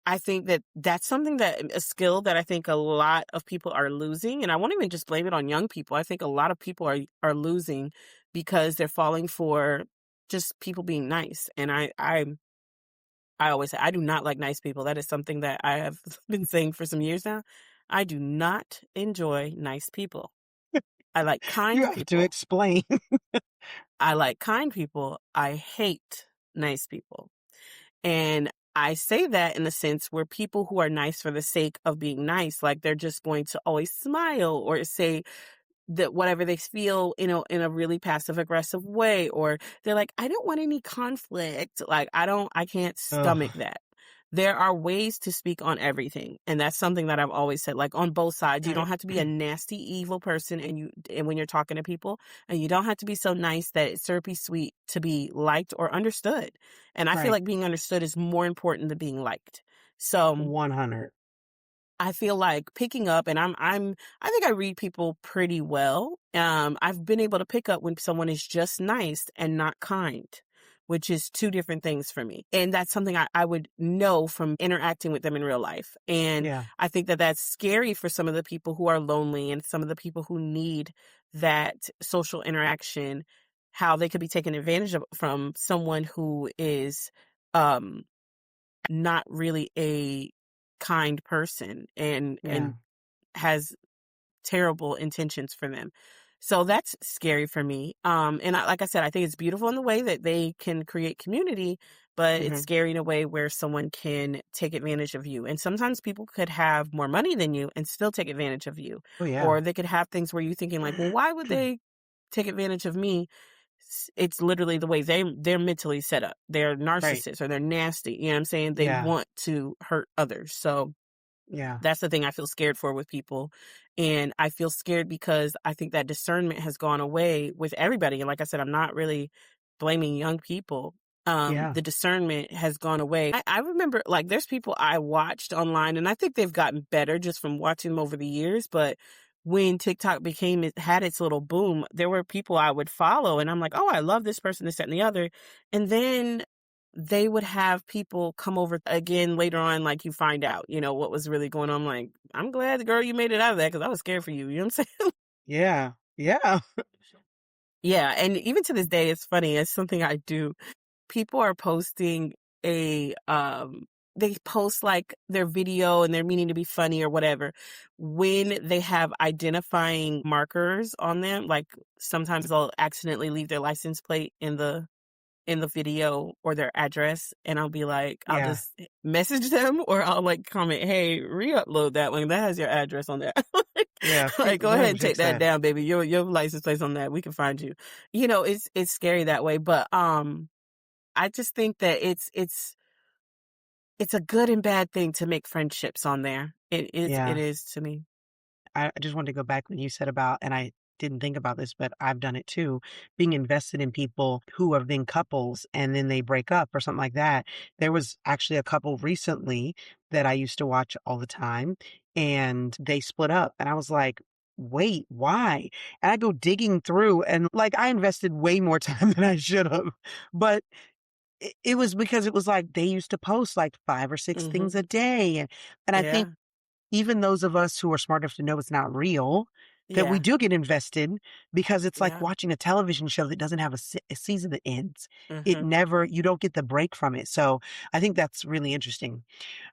I think that that's something that a skill that I think a lot of people are losing, and I won't even just blame it on young people. I think a lot of people are losing because they're falling for just people being nice. And I always say I do not like nice people. That is something that I have been saying for some years now. I do not enjoy nice people. I like You kind have to people. explain. I like kind people. I hate nice people. And I say that in the sense where people who are nice for the sake of being nice, like they're just going to always smile or say that whatever they feel, in a really passive aggressive way, or they're like, I don't want any conflict. Like, I can't stomach Ugh. that. There are ways to speak on everything. And that's something that I've always said, like on both sides, you don't have to be a nasty, evil person. And when you're talking to people, and you don't have to be so nice that it's syrupy sweet to be liked or understood. And I feel Right. like being understood is more important than being liked. So 100. I feel like picking up and I think I read people pretty well. I've been able to pick up when someone is just nice and not kind, which is two different things for me. And that's something I would know from interacting with them in real life. And Yeah. I think that that's scary for some of the people who are lonely and some of the people who need that social interaction, how they could be taken advantage of from someone who is, um, not really a kind person and Yeah. has terrible intentions for them. So that's scary for me. And like I said, I think it's beautiful in the way that they can create community, but it's Hmm. scary in a way where someone can take advantage of you. And sometimes people could have more money than you and still take advantage of you. Oh yeah. Or they could have things where you're thinking like, well, why would they take advantage of me? It's literally the way they're mentally set up. They're Right. narcissists or they're nasty. You know what I'm saying? They Yeah. want to hurt others. So Yeah. that's the thing I feel scared for with people. And I feel scared because I think that discernment has gone away with everybody. And like I said, I'm not really blaming young people. Yeah. The discernment has gone away. I remember like there's people I watched online and I think they've gotten better just from watching them over the years. But when TikTok it had its little boom, there were people I would follow and I'm like, oh, I love this person, this, that, and the other. And then they would have people come over again later on, like you find out, what was really going on. I'm like, I'm glad the girl you made it out of that because I was scared for you. You know what I'm saying? Yeah. Yeah. Yeah. And even to this day, it's funny. It's something I do. People are posting they post like their video and they're meaning to be funny or whatever when they have identifying markers on them. Like sometimes they'll accidentally leave their license plate in the video or their address, and I'll be like, I'll Yeah. just message them or I'll like comment, hey, re-upload that one. That has your address on there. Yeah. Like, go Go ahead ahead and and take fix that that. down, baby. Your license plate's on that. We can find you. It's scary that way. But I just think that it's a good and bad thing to make friendships on there. It Yeah. is to me. I just wanted to go back when you said about, and I didn't think about this, but I've done it too, being invested in people who have been couples and then they break up or something like that. There was actually a couple recently that I used to watch all the time and they split up. And I was like, wait, why? And I go digging through and like I invested way more time than I should have. But it was because it was like they used to post like 5 or 6 things Hmm. a day. And I think Yeah. even those of us who are smart enough to know it's not real, that we Yeah. do get invested because it's like Yeah. watching a television show that doesn't have a season that ends. It Hmm. never, you don't get the break from it. So I think that's really interesting.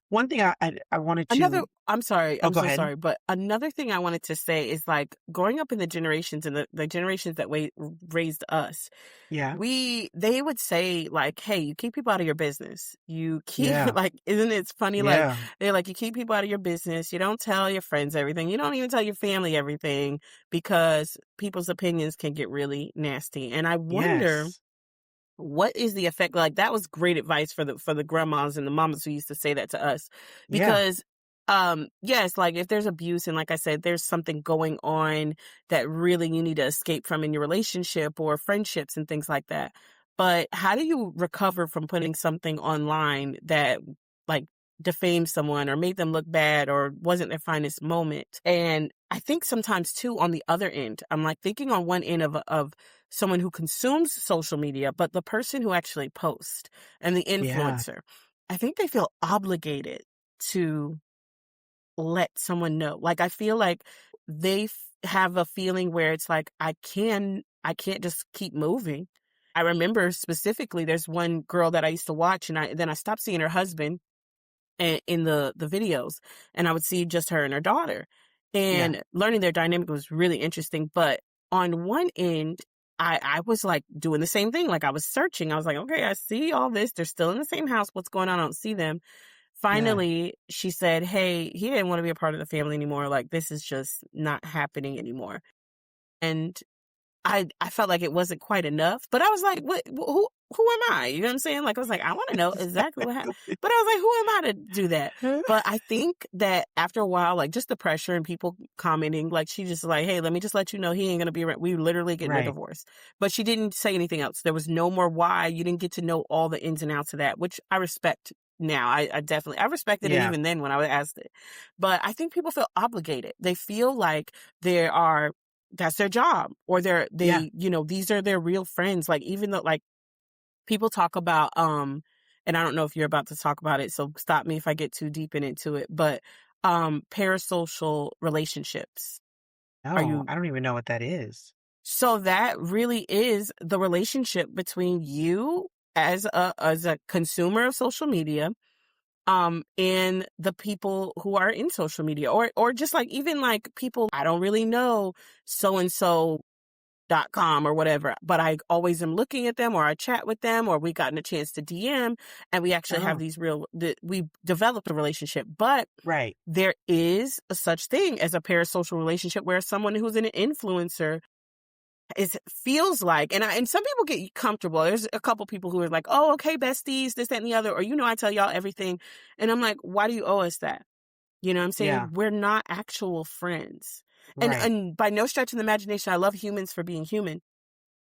One thing I wanted Another to, I'm sorry, oh, I'm go so ahead. sorry, but another thing I wanted to say is like growing up in the generations and the generations that raised us, Yeah. they would say like, hey, you keep people out of your business. You keep Yeah. like, isn't it funny? Like Yeah. they're like, you keep people out of your business. You don't tell your friends everything. You don't even tell your family everything because people's opinions can get really nasty. And I wonder Yes. what is the effect. Like that was great advice for the grandmas and the mamas who used to say that to us, Yeah. because yes, like if there's abuse and like I said there's something going on that really you need to escape from in your relationship or friendships and things like that, but how do you recover from putting something online that like defamed someone or made them look bad or wasn't their finest moment? And I think sometimes too on the other end, I'm like thinking on one end of someone who consumes social media, but the person who actually posts and the Yeah. influencer, I think they feel obligated to let someone know. Like I feel like they have a feeling where it's like I can't just keep moving. I remember specifically there's one girl that I used to watch and I stopped seeing her husband in the videos, and I would see just her and her daughter. Yeah. And learning their dynamic was really interesting. But on one end, I was like doing the same thing. Like I was searching. I was like, okay, I see all this. They're still in the same house. What's going on? I don't see them. Yeah. Finally, she said, hey, he didn't want to be a part of the family anymore. Like this is just not happening anymore. And I felt like it wasn't quite enough, but I was like, what, who am I? You know what I'm saying? Like, I was like, I want to know exactly what happened, Exactly. but I was like, who am I to do that? But I think that after a while, like just the pressure and people commenting, like she just like, hey, let me just let you know he ain't going to be around. We literally getting a Right. divorce, but she didn't say anything else. There was no more why. You didn't get to know all the ins and outs of that, which I respect now. I respected it Yeah. even then when I was asked it, but I think people feel obligated. They feel like there are that's their job or Yeah. these are their real friends. Like even though like people talk about and I don't know if you're about to talk about it, so stop me if I get too deep into it, but parasocial relationships. Are No, you I don't even know what that is. So that really is the relationship between you as a consumer of social media and the people who are in social media or just like even like people I don't really know so and so .com or whatever, but I always am looking at them, or I chat with them, or we gotten a chance to DM, and we actually have Oh, we developed a relationship. But right. there is a such thing as a parasocial relationship where someone who's an influencer feels like, and some people get comfortable. There's a couple people who are like, oh, okay, besties, this, that, and the other, or, I tell y'all everything. And I'm like, why do you owe us that? You know what I'm Yeah. saying? We're not actual friends. Right. And by no stretch of the imagination, I love humans for being human.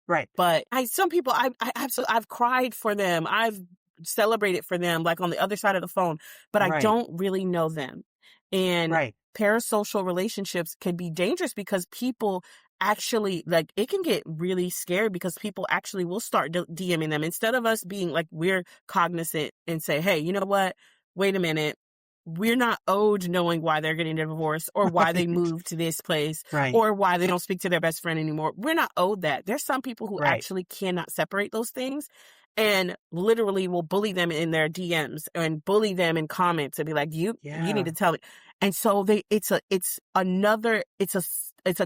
Right. But some people, I absolutely, I've cried for them. I've celebrated for them, like on the other side of the phone, but I Right. don't really know them. And Right. parasocial relationships can be dangerous because people actually, like, it can get really scary because people actually will start DMing them instead of us being like, we're cognizant and say, hey, you know what? Wait a minute. We're not owed knowing why they're getting a divorce or why they Right. moved to this place Right. or why they don't speak to their best friend anymore. We're not owed that. There's some people who Right. actually cannot separate those things and literally will bully them in their DMs and bully them in comments and be like, you need Yeah. to tell me. And so it's a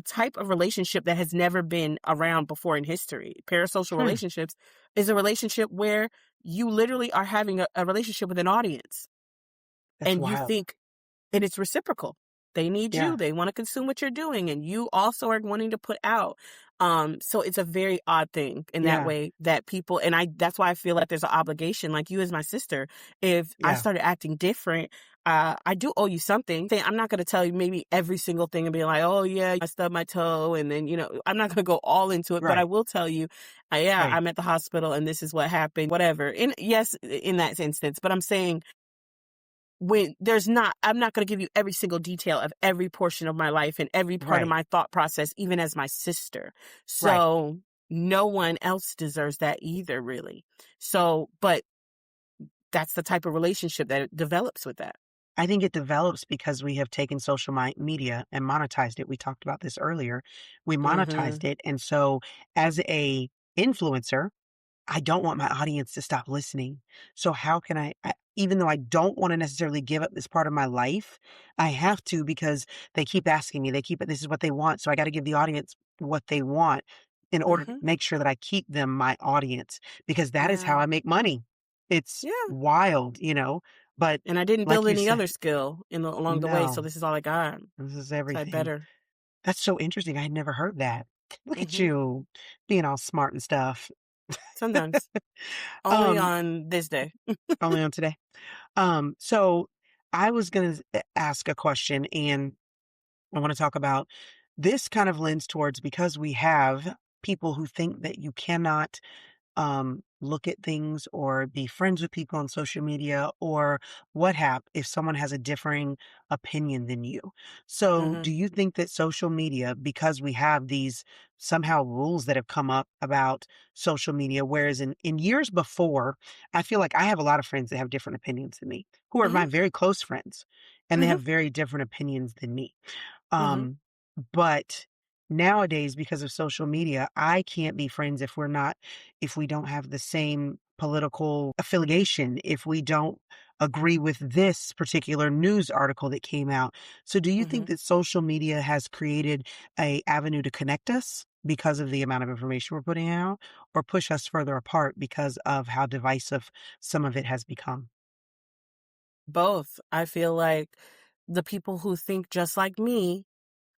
type of relationship that has never been around before in history. Parasocial Hmm. relationships is a relationship where you literally are having a relationship with an audience That's and you wild. think, and it's reciprocal. They need Yeah. you. They want to consume what you're doing, and you also are wanting to put out. So it's a very odd thing in that Yeah. way that people, and that's why I feel like there's an obligation, like you as my sister. If I Yeah. started acting different, I do owe you something. I'm not going to tell you maybe every single thing and be like, oh yeah, I stubbed my toe. And then, I'm not going to go all into it, but I Right. will tell you, yeah, Right. I'm at the hospital and this is what happened, whatever. And yes, in that instance, but I'm saying, I'm not going to give you every single detail of every portion of my life and every part of Right. my thought process, even as my sister. Right. So no one else deserves that either, really. So, but that's the type of relationship that develops with that. I think it develops because we have taken social media and monetized it. We talked about this earlier. We monetized Mm-hmm. it. And so as a influencer, I don't want my audience to stop listening. So how can even though I don't want to necessarily give up this part of my life, I have to because they keep asking me, this is what they want. So I got to give the audience what they want in order to Mm-hmm. make sure that I keep them my audience because that is how Yeah. I make money. It's Yeah. wild, but And I didn't like build you any said, other skill along the way. So no, this is all I got. this is So I everything. better. That's so interesting. I had never heard that. Look at Mm-hmm. you being all smart and stuff. Sometimes. Only um, on this day. only on today. So I was going to ask a question and I want to talk about this kind of lens towards because we have people who think that you cannot look at things or be friends with people on social media or what have if someone has a differing opinion than you. So Mm-hmm. do you think that social media, because we have these somehow rules that have come up about social media, whereas in years before, I feel like I have a lot of friends that have different opinions than me, who are Mm-hmm. my very close friends, and they Mm-hmm. have very different opinions than me. Mm-hmm. Um, but nowadays, because of social media, I can't be friends if we don't have the same political affiliation, if we don't agree with this particular news article that came out. So do you Mm-hmm. think that social media has created a avenue to connect us because of the amount of information we're putting out, or push us further apart because of how divisive some of it has become? Both. I feel like the people who think just like me,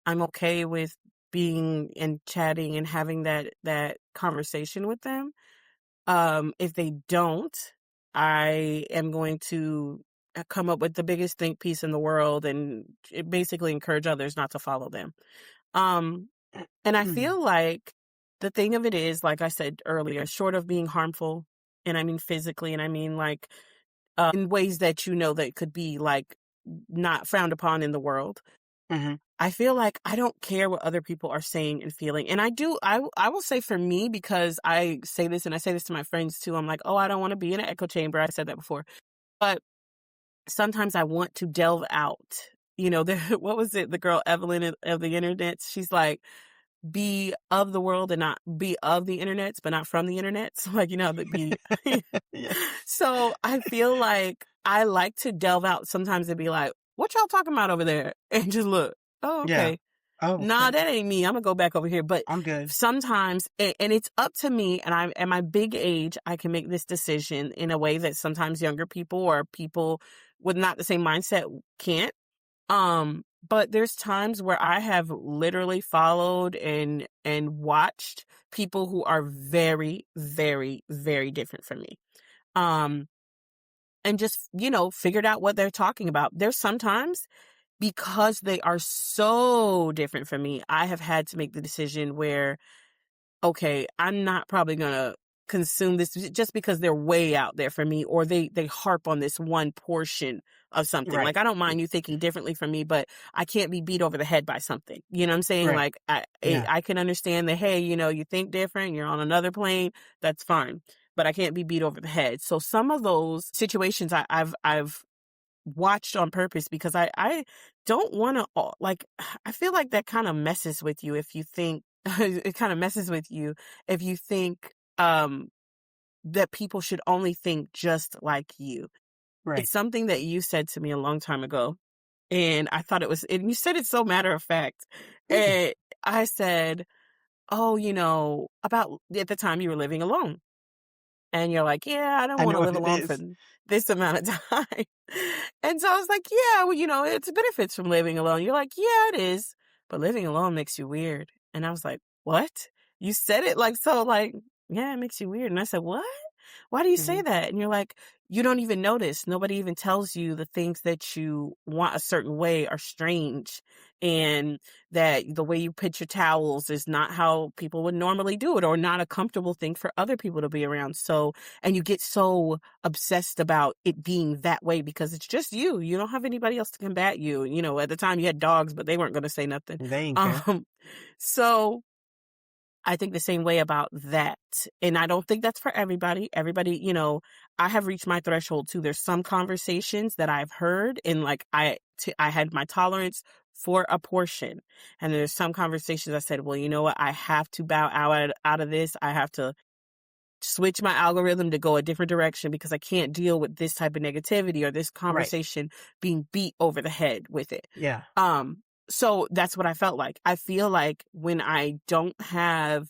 I'm okay with being and chatting and having that conversation with them. If they don't, I am going to come up with the biggest think piece in the world and basically encourage others not to follow them. Um, and I feel like the thing of it is, like I said earlier, short of being harmful, and I mean physically, and I mean like in ways that that could be like not frowned upon in the world. Hmm. I feel like I don't care what other people are saying and feeling. And I will say for me, because I say this and I say this to my friends too. I'm like, oh, I don't want to be in an echo chamber. I said that before. But sometimes I want to delve out. What was it? The girl Evelyn of the internet. She's like, be of the world and not be of the internets, but not from the internets. Like, that be. Yes. So I feel like I like to delve out sometimes and be like, what y'all talking about over there? And just look. Oh, Yeah. okay. Oh, nah, okay. that ain't me. I'm gonna go back over here. But I'm good. sometimes, and it's up to me, and I'm at my big age, I can make this decision in a way that sometimes younger people or people with not the same mindset can't. But there's times where I have literally followed and watched people who are very, very, very different from me. Um, and just, figured out what they're talking about. There's sometimes because they are so different from me, I have had to make the decision where, okay, I'm not probably gonna consume this just because they're way out there for me, or they harp on this one portion of something. Right. Like, I don't mind you thinking differently from me, but I can't be beat over the head by something. You know what I'm saying? Right. Like, I Yeah. I can understand that, hey, you think different, you're on another plane, that's fine. But I can't be beat over the head. So some of those situations I've watched on purpose because I don't want to, like, I feel like that kind of messes with you if you think it kind of messes with you if you think that people should only think just like you. Right. It's something that you said to me a long time ago, and I thought and you said it so matter of fact. Mm. And I said, oh, about at the time you were living alone. And you're like, yeah, I don't I want know to what live it alone for is. this amount of time. And so I was like, yeah, well, it's benefits from living alone. You're like, yeah, it is. But living alone makes you weird. And I was like, what? You said it like so, like, yeah, it makes you weird. And I said, what? Why do you say Mhm. that? And you're like, you don't even notice. Nobody even tells you the things that you want a certain way are strange. And that the way you pitch your towels is not how people would normally do it, or not a comfortable thing for other people to be around. So, and you get so obsessed about it being that way because it's just you. You don't have anybody else to combat you. At the time you had dogs, but they weren't going to say nothing. They ain't care. Um, so I think the same way about that. And I don't think that's for everybody. Everybody, I have reached my threshold too. There's some conversations that I've heard and like I had my tolerance for a portion. And there's some conversations I said, well, you know what? I have to bow out of this. I have to switch my algorithm to go a different direction because I can't deal with this type of negativity or this Right. conversation being beat over the head with it. Yeah. Um, so that's what I felt like. I feel like when I don't have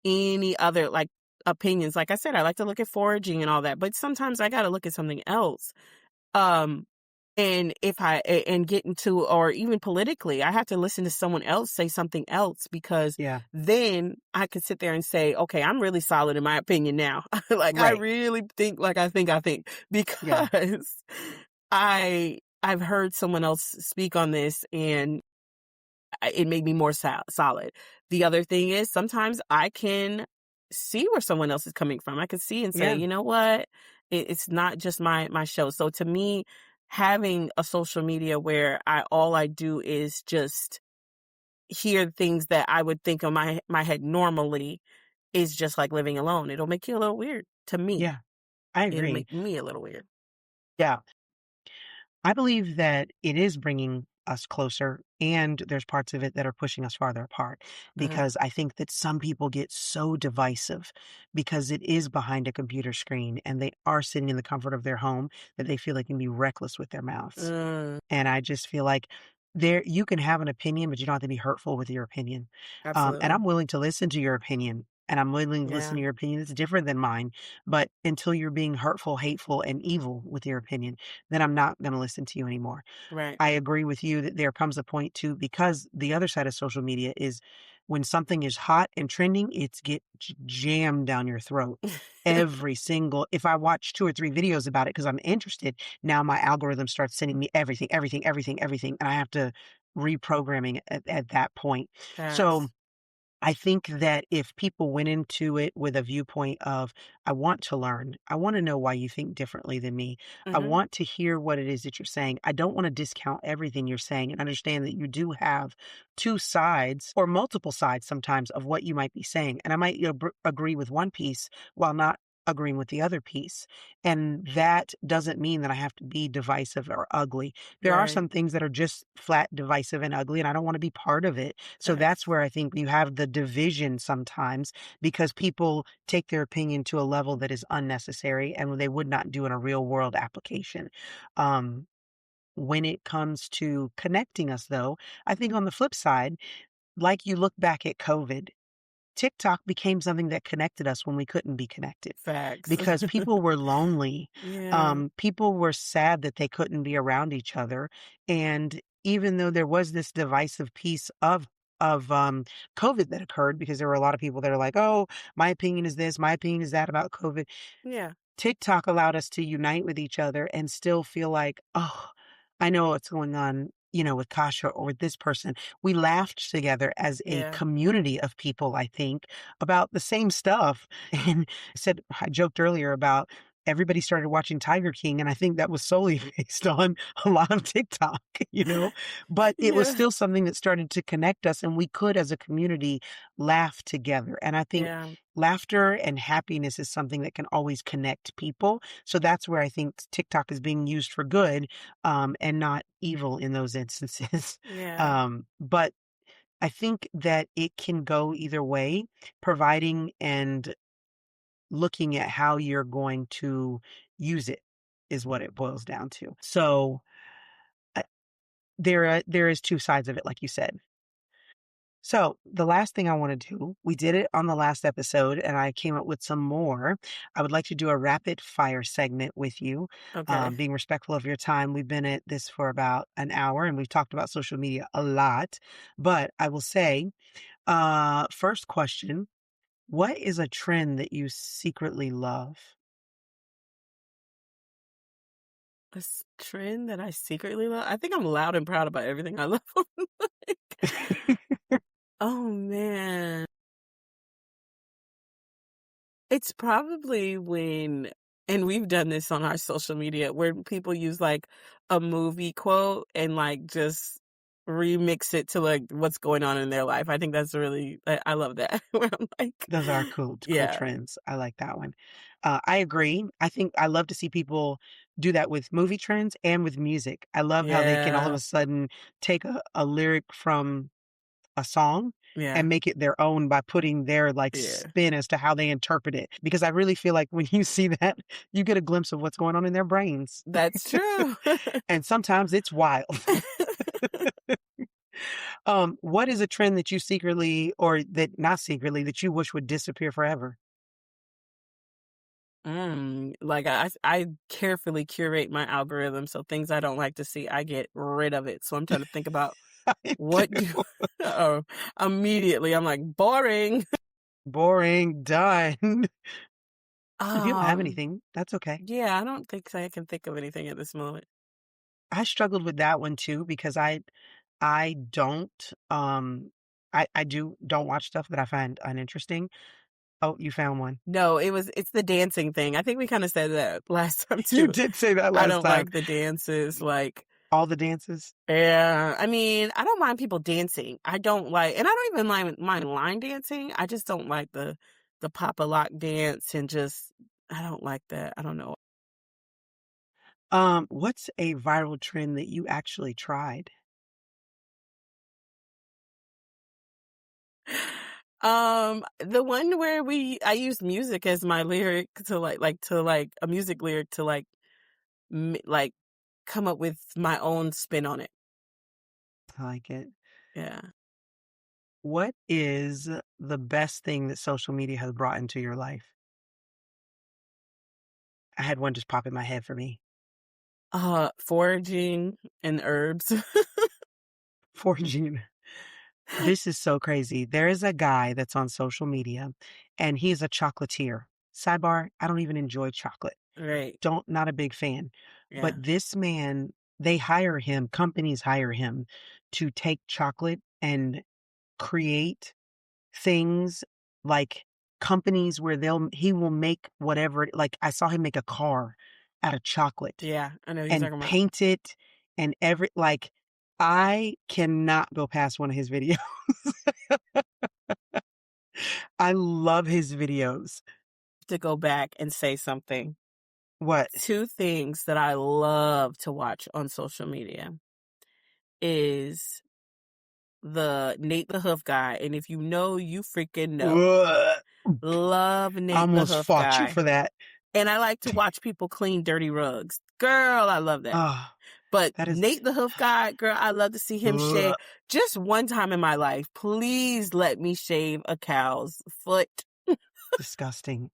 any other like opinions, like I said, I like to look at foraging and all that, but sometimes I got to look at something else. Um, and and get into, or even politically, I have to listen to someone else say something else because Yeah. then I could sit there and say, okay, I'm really solid in my opinion now. Like I Right. really think like I think Yeah. because I've heard someone else speak on this and it made me more solid. The other thing is sometimes I can see where someone else is coming from. I can see and say, Yeah. you know what? It's not just my show. So to me, having a social media where all I do is just hear things that I would think of my head normally is just like living alone. It'll make you a little weird to me. Yeah. I It'll agree. make me a little weird. Yeah. I believe that it is bringing us closer, and there's parts of it that are pushing us farther apart Uh, because I think that some people get so divisive because it is behind a computer screen and they are sitting in the comfort of their home that they feel they can be reckless with their mouths. mm, And I just feel like you can have an opinion, but you don't have to be hurtful with your opinion. And absolutely. I'm willing to listen to your opinion. And I'm willing to listen Yeah. to your opinion. It's different than mine. But until you're being hurtful, hateful, and evil with your opinion, then I'm not going to listen to you anymore. Right. I agree with you that there comes a point too, because the other side of social media is when something is hot and trending, it's jammed down your throat. Every single, if I watch 2 or 3 videos about it because I'm interested, now my algorithm starts sending me everything, everything, everything, everything, and I have to reprogramming at that point. So Facts. I think that if people went into it with a viewpoint of, I want to learn, I want to know why you think differently than me, I Hmm. want to hear what it is that you're saying. I don't want to discount everything you're saying and understand that you do have 2 sides or multiple sides sometimes of what you might be saying. And I might agree with one piece while not agreeing with the other piece. And that doesn't mean that I have to be divisive or ugly. There are Right. some things that are just flat divisive and ugly, and I don't want to be part of it. So that's Facts. where I think you have the division sometimes because people take their opinion to a level that is unnecessary and they would not do in a real world application. Um, when it comes to connecting us, though, I think on the flip side, like you look back at COVID, TikTok became something that connected us when we couldn't be connected Facts. because people were lonely. Yeah. People were sad that they couldn't be around each other. And even though there was this divisive piece of COVID that occurred, because there were a lot of people that are like, oh, my opinion is this, my opinion is that about COVID. Yeah. TikTok allowed us to unite with each other and still feel like, oh, I know what's going on, with Kasha or with this person. We laughed together as a Yeah. community of people, I think, about the same stuff. And I joked earlier about everybody started watching Tiger King, and I think that was solely based on a lot of TikTok, but it was Yeah. still something that started to connect us, and we could, as a community, laugh together. And I think Yeah. laughter and happiness is something that can always connect people. So that's where I think TikTok is being used for good, and not evil in those instances. Yeah. But I think that it can go either way, providing and looking at how you're going to use it is what it boils down to. So uh, there is two sides of it, like you said. So the last thing I want to do, we did it on the last episode, and I came up with some more. I would like to do a rapid fire segment with you, Okay. being respectful of your time. We've been at this for about an hour, and we've talked about social media a lot. But I will say, first question: what is a trend that you secretly love? Trend that I secretly love. I think I'm loud and proud about everything I love. Like, oh man. It's probably when, and we've done this on our social media, where people use like a movie quote and like just remix it to like what's going on in their life. I think that's really, I love that. Where I'm like, Those are cool yeah, trends. I like that one. I agree. I think I love to see people do that with movie trends and with music. I love how they can all of yeah, a sudden take a lyric from a song yeah, and make it their own by putting their like yeah. spin as to how they interpret it. Because I really feel like when you see that, you get a glimpse of what's going on in their brains. That's true. And sometimes it's wild. What is a trend that you secretly, or that not secretly, that you wish would disappear forever? Like I carefully curate my algorithm, so things I don't like to see, I get rid of it. So I'm trying to think about I what do do. oh, immediately I'm like, boring. Boring, done. If you don't have Um, anything, that's okay. yeah, I don't think I can think of anything at this moment. I struggled with that one too because I don't I don't watch stuff that I find uninteresting. Oh, you found one. No, it's the dancing thing. I think we kind of said that last time You too. did say that I last don't time. like the dances, like, All the dances. yeah. I mean, I don't mind people dancing. I don't like, and I don't even mind line dancing. I just don't like the pop a lock dance and just I don't like that. I don't know. What's a viral trend that you actually tried? The one where I used music as my lyric to like a music lyric to like come up with my own spin on it. I like it. Yeah. What is the best thing that social media has brought into your life? I had one just pop in my head for me. Foraging and herbs. Foraging. This is so crazy. There is a guy that's on social media and he's a chocolatier. Sidebar, I don't even enjoy chocolate. Right. Not a big fan. But Yeah. this man, they hire him, companies hire him to take chocolate and create things like companies where he will make whatever, like I saw him make a car out of chocolate Yeah. I know what you're and talking about. paint it and I cannot go past one of his videos. I love his videos. To go back and say something. What? Two things that I love to watch on social media is the Nate the Hoof guy. And if you know, you freaking know. Ugh. Love I Nate the almost Hoof fought you guy. for that. And I like to watch people clean dirty rugs. Girl, I love that. Oh. But That is Nate the Hoof guy, girl, I love to see him shave. ugh, Just one time in my life, please let me shave a cow's foot. disgusting.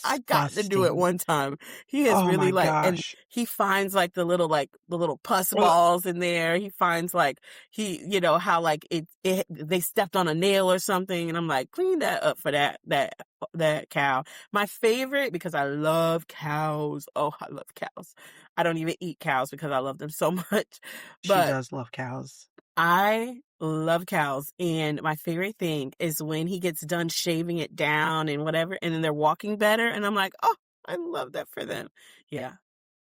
I got to do it Disgusting. one time. He is Oh my really like, and gosh. he finds like the little pus Ugh, balls in there. He finds like how like they stepped on a nail or something, and I'm like, clean that up for that cow. My favorite, because I love cows. Oh, I love cows. I don't even eat cows because I love them so much, she but does love cows. I love cows, and my favorite thing is when he gets done shaving it down and whatever, and then they're walking better, and I'm like, oh, I love that for them. Yeah,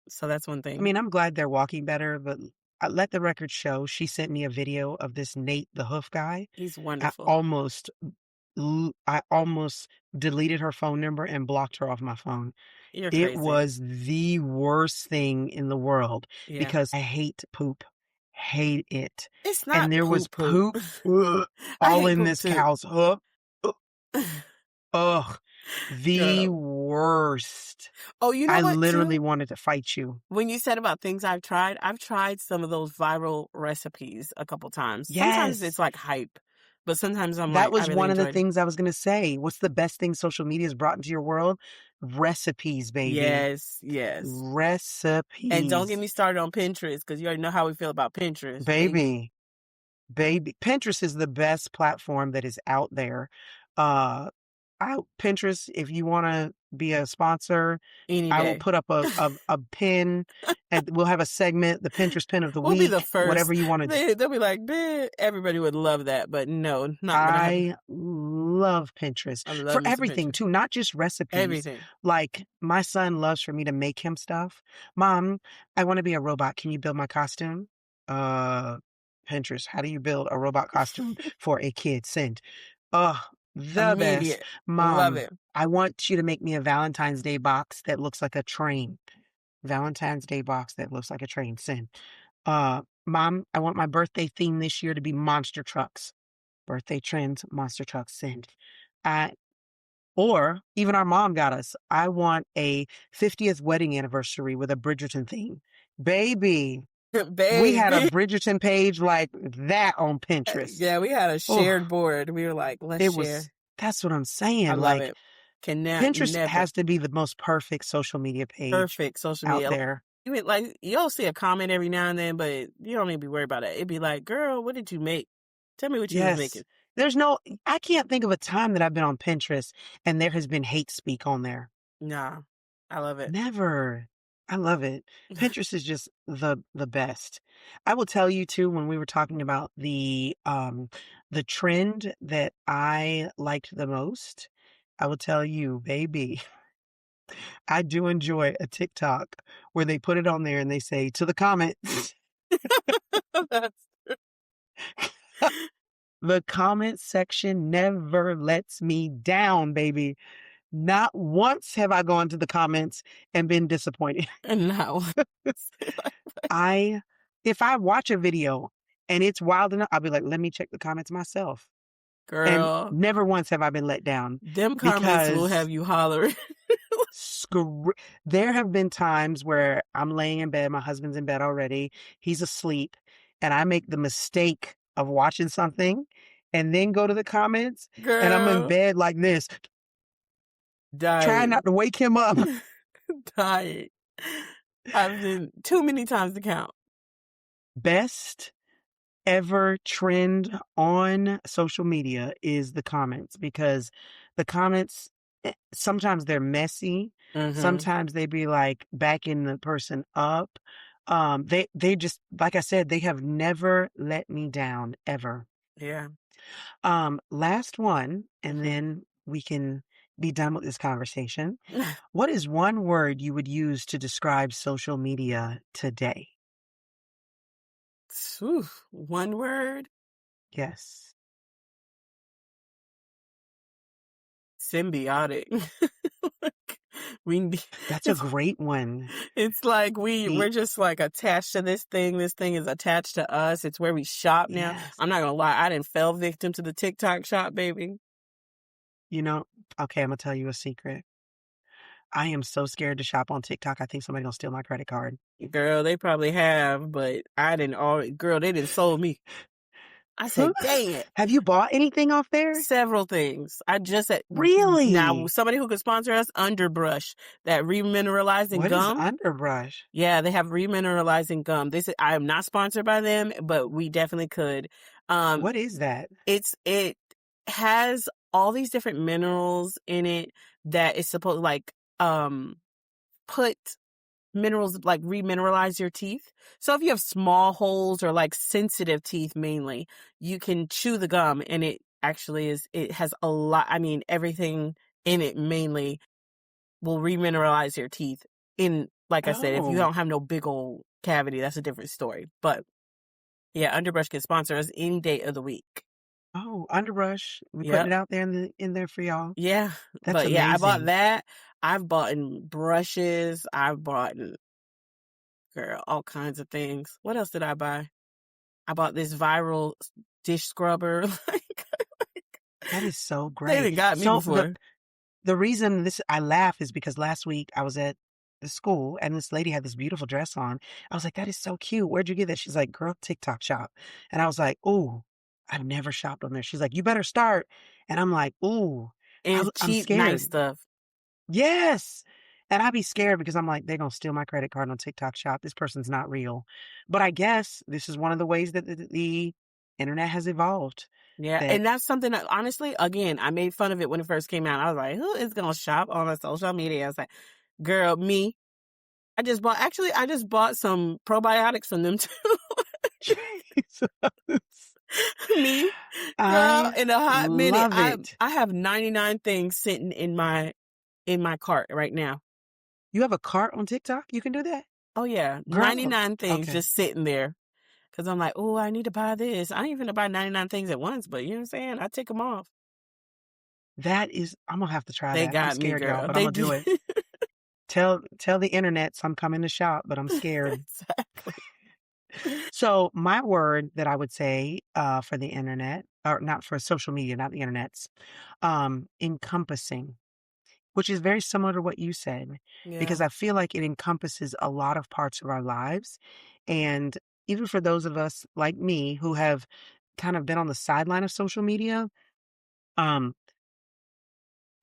so that's one I thing. mean, I'm glad they're walking better, but let the record show she sent me a video of this Nate the Hoof guy. He's I wonderful. almost I almost deleted her phone number and blocked her off my phone. You're It crazy. was the worst thing in the world Yeah, because I hate poop. Hate it. it's And not there was poop poop. poop ugh, I all hate in poop this too, cow's hoof. Ugh, ugh, the girl. worst. Oh, you know I what literally too? wanted to fight you. When you said about things I've tried some of those viral recipes a couple times. Sometimes it's Yes. like hype, but sometimes I'm That like, I was really one of the enjoyed it. things I was gonna say. What's the best thing social media has brought into your world? Recipes, baby. Yes, yes. And don't get Recipes. me started on Pinterest, because you already know how we feel about Pinterest, baby. Baby. Baby. Pinterest is the best platform that is out there. Uh Pinterest, if you wanna be a sponsor, Any I will day. put up a pin and we'll have a segment, the Pinterest pin of the We'll be the week, whatever first. you wanna do. They'll be like, "Man, everybody would love that," but no, not gonna happen. I love Pinterest I love for me some everything Pinterest. too, not just recipes. Everything. Like my son loves for me to make him stuff. Mom, I want to be a robot. Can you build my costume? Uh, Pinterest. How do you build a robot costume for a kid? Send. The best. Immediate. Love Mom, it. I want you to make me a Valentine's Day box that looks like a train. Valentine's Day box that looks like a train. Send. Mom, I want my birthday theme this year to be monster trucks. Birthday trends, monster trucks, send. I or even our mom got us. I want a 50th wedding anniversary with a Bridgerton theme. Baby, we had a Baby. Bridgerton page like that on Pinterest. Yeah, we had a Oh, shared board. We were like, "Let's it was share." that's what I'm I saying. love Like it. Cannot Pinterest never. has to be the most perfect social media page Perfect social out media. there. Even like you'll see a comment every now and then, but you don't need to be worried about it. It'd be like, "Girl, what did you make? Tell me what you was Yes. making." I can't think of a time that I've been on Pinterest and there has been hate speak on there. Nah, I love it. Never. I love it. Pinterest is just the best. I will tell you too, when we were talking about the trend that I liked the most, I will tell you, baby, I do enjoy a TikTok where they put it on there and they say to the comments. That's The comment section never lets me down, baby. Not once have I gone to the comments and been disappointed. no. I if I watch a video and it's wild enough, I'll be like, let me check the comments myself. And Girl, never once have I been let down them comments will because have you hollering. there have been times where I'm laying in bed, my husband's in bed already, he's asleep, and I make the mistake of watching something and then go to the comments and I'm in Girl, bed like this, trying dying. not to wake him up. Dying. I've been too many times to count. Best ever trend on social media is the comments because the comments sometimes they're messy, Mm-hmm. sometimes they be like backing the person up. They just like I said, they have never let me down ever. Yeah. Last one, and Mm-hmm. then we can be done with this conversation. What is one word you would use to describe social media today? One word? Yes, Symbiotic. Like, we that's a it's great one. it's like we're The just like attached to this thing. This thing is attached to us. It's where we shop now. yes. I'm not gonna lie, I didn't fell victim to the TikTok shop, baby. You know, okay, I'm gonna tell you a secret. I am so scared to shop on TikTok. I think somebody gonna steal my credit card. Girl, they probably have, but I didn't already, girl, they didn't sold me. I Huh? said, dang it. Have you bought anything off there? Several things. I just said, now Really? somebody who could sponsor us, Underbrush, that remineralizing What is gum. underbrush? Yeah, they have remineralizing gum. They said I am not sponsored by them, but we definitely could. Um, What is that? it has all these different minerals in it that is supposed to put minerals like remineralize your teeth. So if you have small holes or like sensitive teeth mainly, you can chew the gum and it actually it has a lot, I mean, everything in it mainly will remineralize your teeth. In like I said, if you Oh, don't have no big old cavity, that's a different story. But yeah, Underbrush can sponsor us any day of the week. oh, underbrush. We putting Yep. it out there in there for y'all. Yeah. That's But yeah, I bought amazing. that. I've bought brushes. I've bought, girl, all kinds of things. What else did I buy? I bought this viral dish scrubber. Like, That is so they great. didn't got me So before. the reason this I laugh is because last week I was at the school and this lady had this beautiful dress on. I was like, that is so cute. Where'd you get that? She's like, girl, TikTok shop. And I was like, ooh, I've never shopped on there. She's like, you better start. And I'm like, ooh, And I'm cheap, nice scared. stuff. Yes. And I'd be scared because I'm like, they're going to steal my credit card on TikTok shop. This person's not real. But I guess this is one of the ways that the internet has evolved. Yeah. That And that's something that honestly, again, I made fun of it when it first came out. I was like, who is going to shop on a social media? I was like, girl, me. I just bought some probiotics from them too. Jesus. Me, girl, I in a hot minute. love it. I have 99 things sitting in my cart right now. You have a cart on TikTok? You can do that? Oh yeah, Girl, 99 things okay. just sitting there. Cause I'm like, oh, I need to buy this. I ain't even to buy 99 things at once, but you know what I'm saying? I take them off. That is I'm gonna have to try They that. I'm got me, scared, y'all, girl. but I'm They gonna do did. it. Tell the internets I'm coming to shop, but I'm scared. Exactly. So my word that I would say for the internet, or not for social media, not the internet's, encompassing, which is very similar to what you said, because Yeah. I feel like it encompasses a lot of parts of our lives. And even for those of us like me who have kind of been on the sideline of social media, um,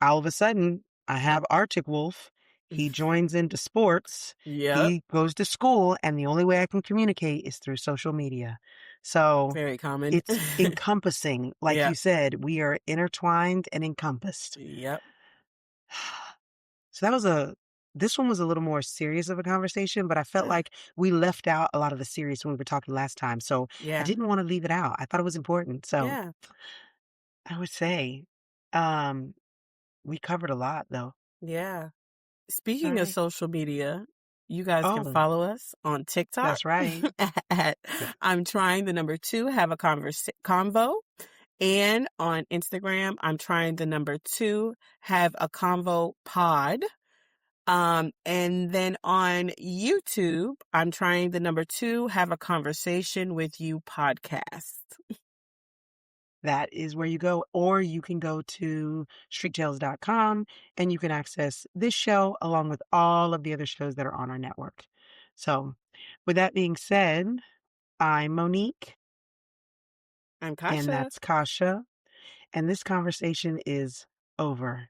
all of a sudden I have Arctic Wolf. He joins into sports. Yep. He goes to school, and the only way I can communicate is through social media. So Very common. it's encompassing. Like Yeah. you said, we are intertwined and encompassed. Yep. So this one was a little more serious of a conversation, but I felt like we left out a lot of the serious when we were talking last time. So I Yeah. didn't want to leave it out. I thought it was important. So Yeah. I would say, um, we covered a lot though. Yeah. All Speaking of right. social media, you guys can Oh, follow us on TikTok that's right. at Yeah. I'm trying the number 2 have a convo, and on Instagram I'm trying the number 2 have a convo pod. And then on YouTube, I'm trying the number 2 have a conversation with you podcast. That is where you go, or you can go to streettales.com and you can access this show along with all of the other shows that are on our network. So, with that being said, I'm Monique, I'm and Kasha. that's Kasha, and this conversation is over.